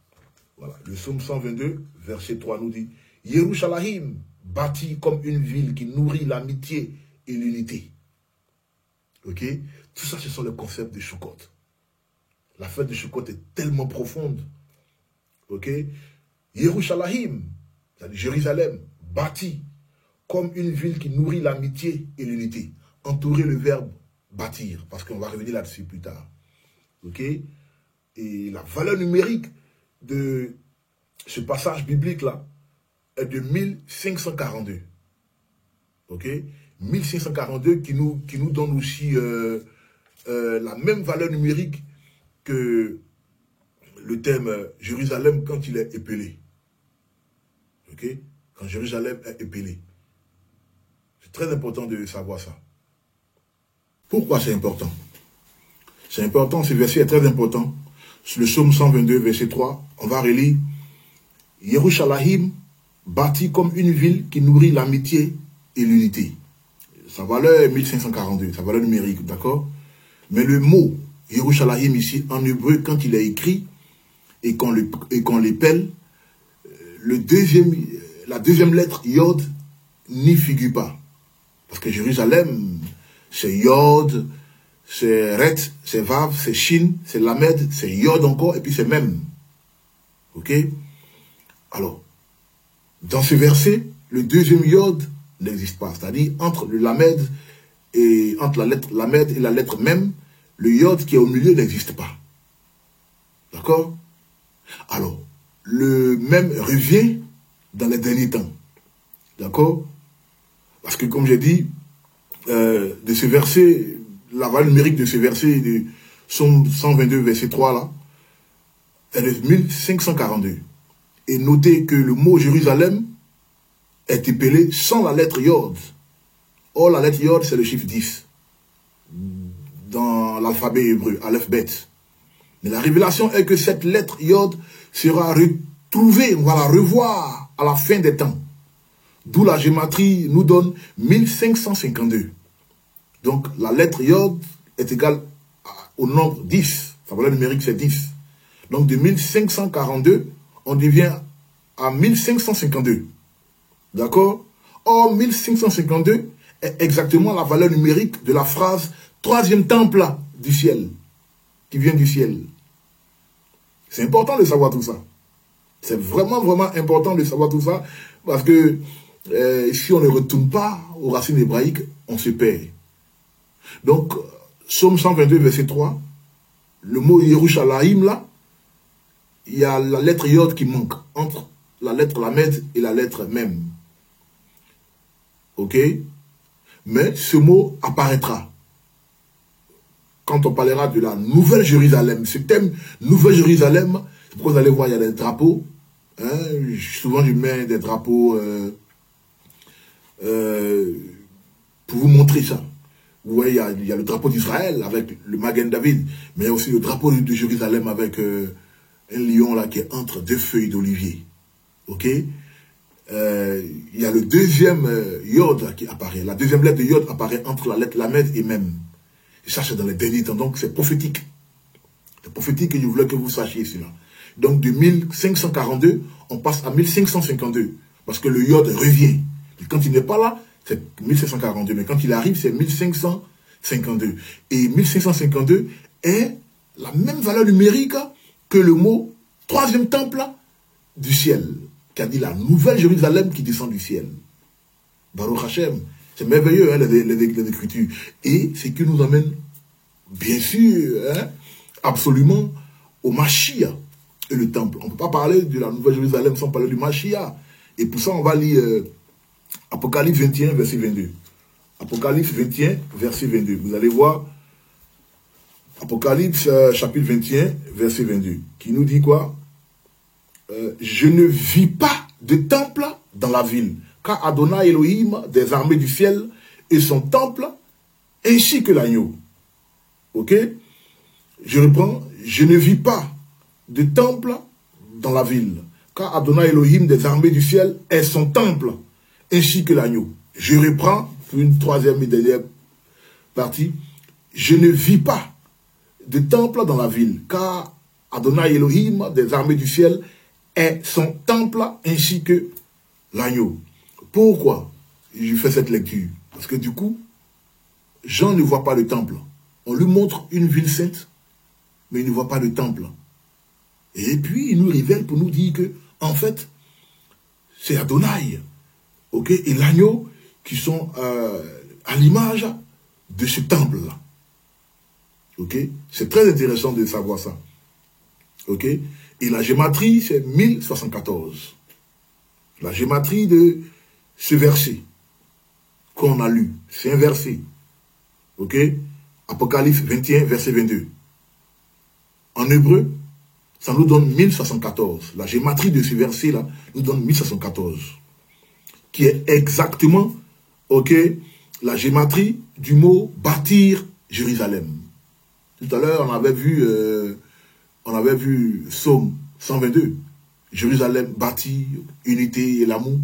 Voilà, le Psaume 122, verset 3 nous dit « Yerushalayim, bâti comme une ville qui nourrit l'amitié et l'unité. » Ok? Tout ça, ce sont les concepts de Sukkot. La fête de Sukkot est tellement profonde. Ok? Yerushalayim, c'est-à-dire Jérusalem, bâti comme une ville qui nourrit l'amitié et l'unité. Entourer le verbe bâtir, parce qu'on va revenir là-dessus plus tard. Ok? Et la valeur numérique de ce passage biblique-là est de 1542. Ok? 1542 qui nous donne aussi la même valeur numérique que le thème Jérusalem quand il est épelé. Ok? Quand Jérusalem est épelé. C'est très important de savoir ça. Pourquoi c'est important? C'est important, ce verset est très important. Sur le psaume 122, verset 3, on va relire « Yerushalayim, bâti comme une ville qui nourrit l'amitié et l'unité ». Sa valeur est 1542, sa valeur numérique, d'accord? Mais le mot Yerushalayim ici, en hébreu, quand il est écrit et qu'on l'épelle, la deuxième lettre, Yod, n'y figure pas. Parce que Jérusalem, c'est Yod, c'est Ret, c'est Vav, c'est Shin, c'est Lamed, c'est Yod encore, et puis c'est Mem. Ok? Alors, dans ce verset, le deuxième Yod n'existe pas. C'est-à-dire, entre le Lamed et entre la lettre Lamed et la lettre Mem, le Yod qui est au milieu n'existe pas. D'accord? Alors, le Mem revient dans les derniers temps. D'accord? Parce que, comme j'ai dit, de ce verset, la valeur numérique de ce verset, de Psaume 122, verset 3, là, elle est 1542. Et notez que le mot Jérusalem est épelé sans la lettre Yod. Or, la lettre Yod, c'est le chiffre 10 dans l'alphabet hébreu, Aleph Bet. Mais la révélation est que cette lettre Yod sera retrouvée, on va la revoir à la fin des temps. D'où la gématrie nous donne 1552. Donc, la lettre Yod est égale au nombre 10. Sa valeur numérique, c'est 10. Donc, de 1542, on devient à 1552. D'accord? Or, 1552 est exactement la valeur numérique de la phrase « troisième temple du ciel », qui vient du ciel. C'est important de savoir tout ça. C'est vraiment, vraiment important de savoir tout ça, parce que si on ne retourne pas aux racines hébraïques, on se perd. Donc, Psaume 122, verset 3, le mot Yerushalayim, là, il y a la lettre Yod qui manque entre la lettre Lamed et la lettre Mem. Ok? Mais ce mot apparaîtra quand on parlera de la Nouvelle Jérusalem. Ce thème Nouvelle Jérusalem, c'est pourquoi vous allez voir, il y a des drapeaux. Hein, souvent, je mets des drapeaux pour vous montrer ça. Vous voyez, il y a le drapeau d'Israël avec le Magen David, mais il y a aussi le drapeau de Jérusalem avec un lion là qui est entre deux feuilles d'olivier. Ok? Il y a le deuxième Yod qui apparaît. La deuxième lettre de Yod apparaît entre la lettre Lamed et Mem. Et ça, c'est dans les derniers temps. Donc, c'est prophétique. C'est prophétique et je voulais que vous sachiez cela. Donc, de 1542, on passe à 1552. Parce que le Yod revient. Et quand il n'est pas là, c'est 1542. Mais quand il arrive, c'est 1552. Et 1552 est la même valeur numérique que le mot troisième temple du ciel, qui a dit la nouvelle Jérusalem qui descend du ciel. Baruch Hashem. C'est merveilleux, hein, les Écritures. Et ce qui nous amène, bien sûr, hein, absolument, au Mashiach et le temple. On ne peut pas parler de la nouvelle Jérusalem sans parler du Mashiach. Et pour ça, on va lire Apocalypse 21, verset 22. Apocalypse 21, verset 22. Vous allez voir Apocalypse chapitre 21, verset 22, qui nous dit quoi? Je ne vis pas de temple dans la ville, car Adonai Elohim des armées du ciel est son temple, ainsi que l'agneau. Ok? Je reprends. Je ne vis pas de temple dans la ville, car Adonai Elohim des armées du ciel est son temple, ainsi que l'agneau. Je reprends pour une troisième et dernière partie. Je ne vis pas de temple dans la ville, car Adonai Elohim des armées du ciel est son temple, ainsi que l'agneau. Pourquoi je fais cette lecture? Parce que du coup, Jean ne voit pas le temple. On lui montre une ville sainte, mais il ne voit pas le temple. Et puis, il nous révèle pour nous dire que, en fait, c'est Adonai, ok, et l'agneau qui sont à l'image de ce temple-là. Ok? C'est très intéressant de savoir ça. Ok? Et la gématrie, c'est 1074. La gématrie de ce verset qu'on a lu, c'est un verset. Ok? Apocalypse 21, verset 22. En hébreu, ça nous donne 1074. La gématrie de ce verset-là nous donne 1074. Qui est exactement, ok, la gématrie du mot bâtir Jérusalem. Tout à l'heure, on avait vu Psaume 122. Jérusalem bâtir, unité et l'amour.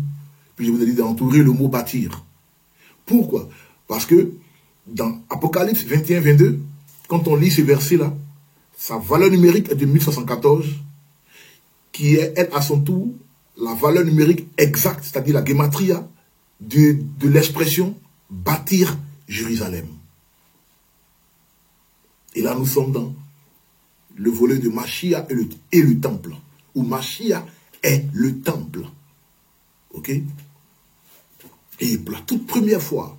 Puis je vous ai dit d'entourer le mot bâtir. Pourquoi? Parce que dans Apocalypse 21, 22, quand on lit ces versets-là, sa valeur numérique est de 1074, qui est, elle, à son tour, la valeur numérique exacte, c'est-à-dire la gématria de l'expression bâtir Jérusalem. Et là, nous sommes dans le volet de Mashiach et le temple, où Mashiach est le temple. Ok? Et pour la toute première fois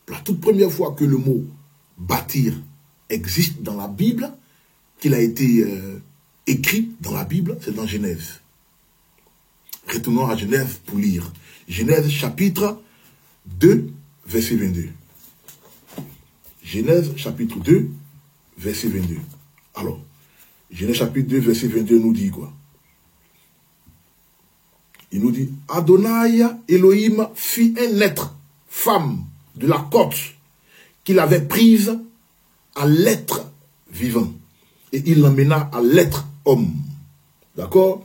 que le mot bâtir existe dans la Bible, qu'il a été écrit dans la Bible, c'est dans Genèse. Retournons à Genèse pour lire. Genèse chapitre 2, verset 22. Genèse chapitre 2, verset 22. Alors, Genèse chapitre 2, verset 22 nous dit quoi? Il nous dit, Adonai Elohim fit un être, femme, de la côte, qu'il avait prise à l'être vivant. Et il l'emmena à l'être homme. D'accord?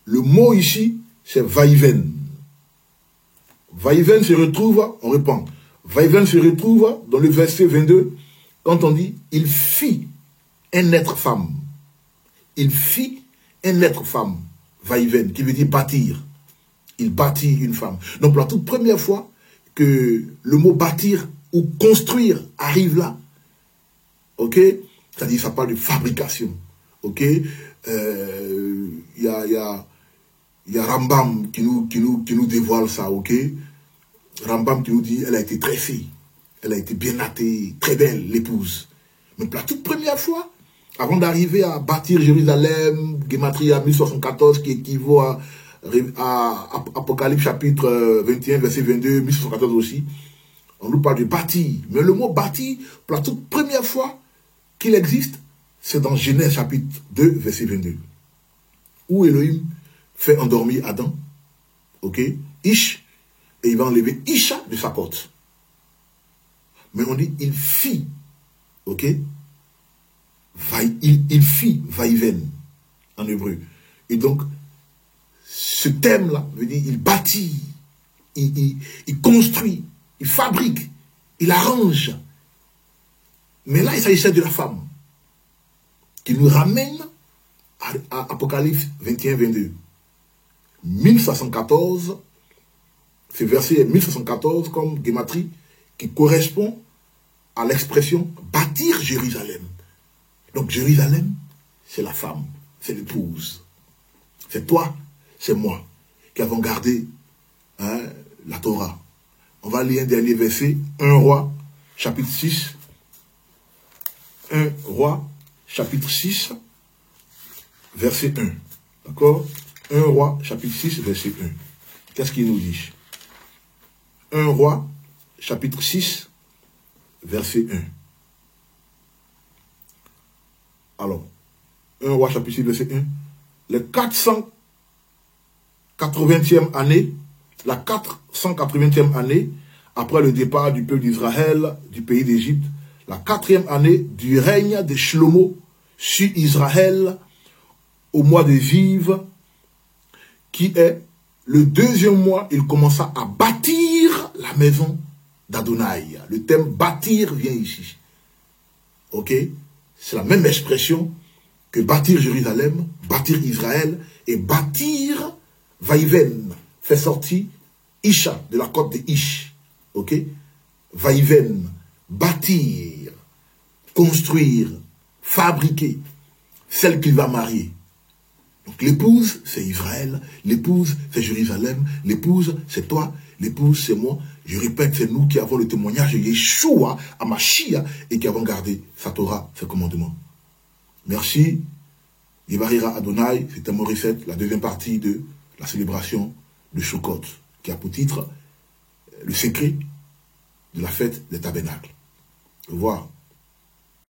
Le mot ici, c'est Vaïven. Vaïven se retrouve, on répond, Vaïven se retrouve dans le verset 22, quand on dit, il fit un être femme. Il fit un être femme. Vaïven, qui veut dire bâtir. Il bâtit une femme. Donc, pour la toute première fois que le mot bâtir ou construire arrive là, ok? C'est-à-dire, ça parle de fabrication, ok? Il y a Rambam qui nous dévoile ça, ok? Rambam qui nous dit, elle a été tressée. Elle a été bien notée, très belle, l'épouse. Mais pour la toute première fois, avant d'arriver à bâtir Jérusalem, Gématria 1074, qui équivaut à Apocalypse chapitre 21, verset 22, 1074 aussi, on nous parle de bâtir. Mais le mot bâtir, pour la toute première fois qu'il existe, c'est dans Genèse chapitre 2, verset 22. Où Elohim fait endormir Adam, ok, Ish, et il va enlever Isha de sa porte. Mais on dit, il fit, ok, il fit Vaïven en hébreu. Et donc, ce thème-là veut dire, il bâtit, il construit, il fabrique, il arrange. Mais là, il s'agissait de la femme, qui nous ramène à Apocalypse 21-22. 1714, ce verset 1714 comme Gématrie, qui correspond à l'expression bâtir Jérusalem. Donc Jérusalem, c'est la femme, c'est l'épouse. C'est toi, c'est moi, qui avons gardé la Torah. On va lire un dernier verset, 1 Roi, chapitre 6. 1 Roi, chapitre 6, verset 1. D'accord? 1 Roi, chapitre 6, verset 1. Qu'est-ce qu'il nous dit? 1 Roi, chapitre 6, verset 1. Alors, 1 Roi, chapitre 6, verset 1. Les 480e année, la 480e année, après le départ du peuple d'Israël du pays d'Égypte, la 4e année du règne de Shlomo sur Israël, au mois de Vive, qui est le 2e mois, il commença à bâtir la maison d'Adonai. Le thème bâtir vient ici. Ok? C'est la même expression que bâtir Jérusalem, bâtir Israël et bâtir Vaïven, fait sortir Isha de la côte de Ish. Ok? Vaïven, bâtir, construire, fabriquer, celle qu'il va marier. Donc l'épouse, c'est Israël, l'épouse, c'est Jérusalem, l'épouse, c'est toi, l'épouse, c'est moi. Je répète, c'est nous qui avons le témoignage de Yeshua, Amashia, et qui avons gardé sa Torah, ses commandements. Merci. Yevarira Adonai, c'était Morisset, la deuxième partie de la célébration de Sukkot, qui a pour titre le secret de la fête des tabernacles. Au revoir.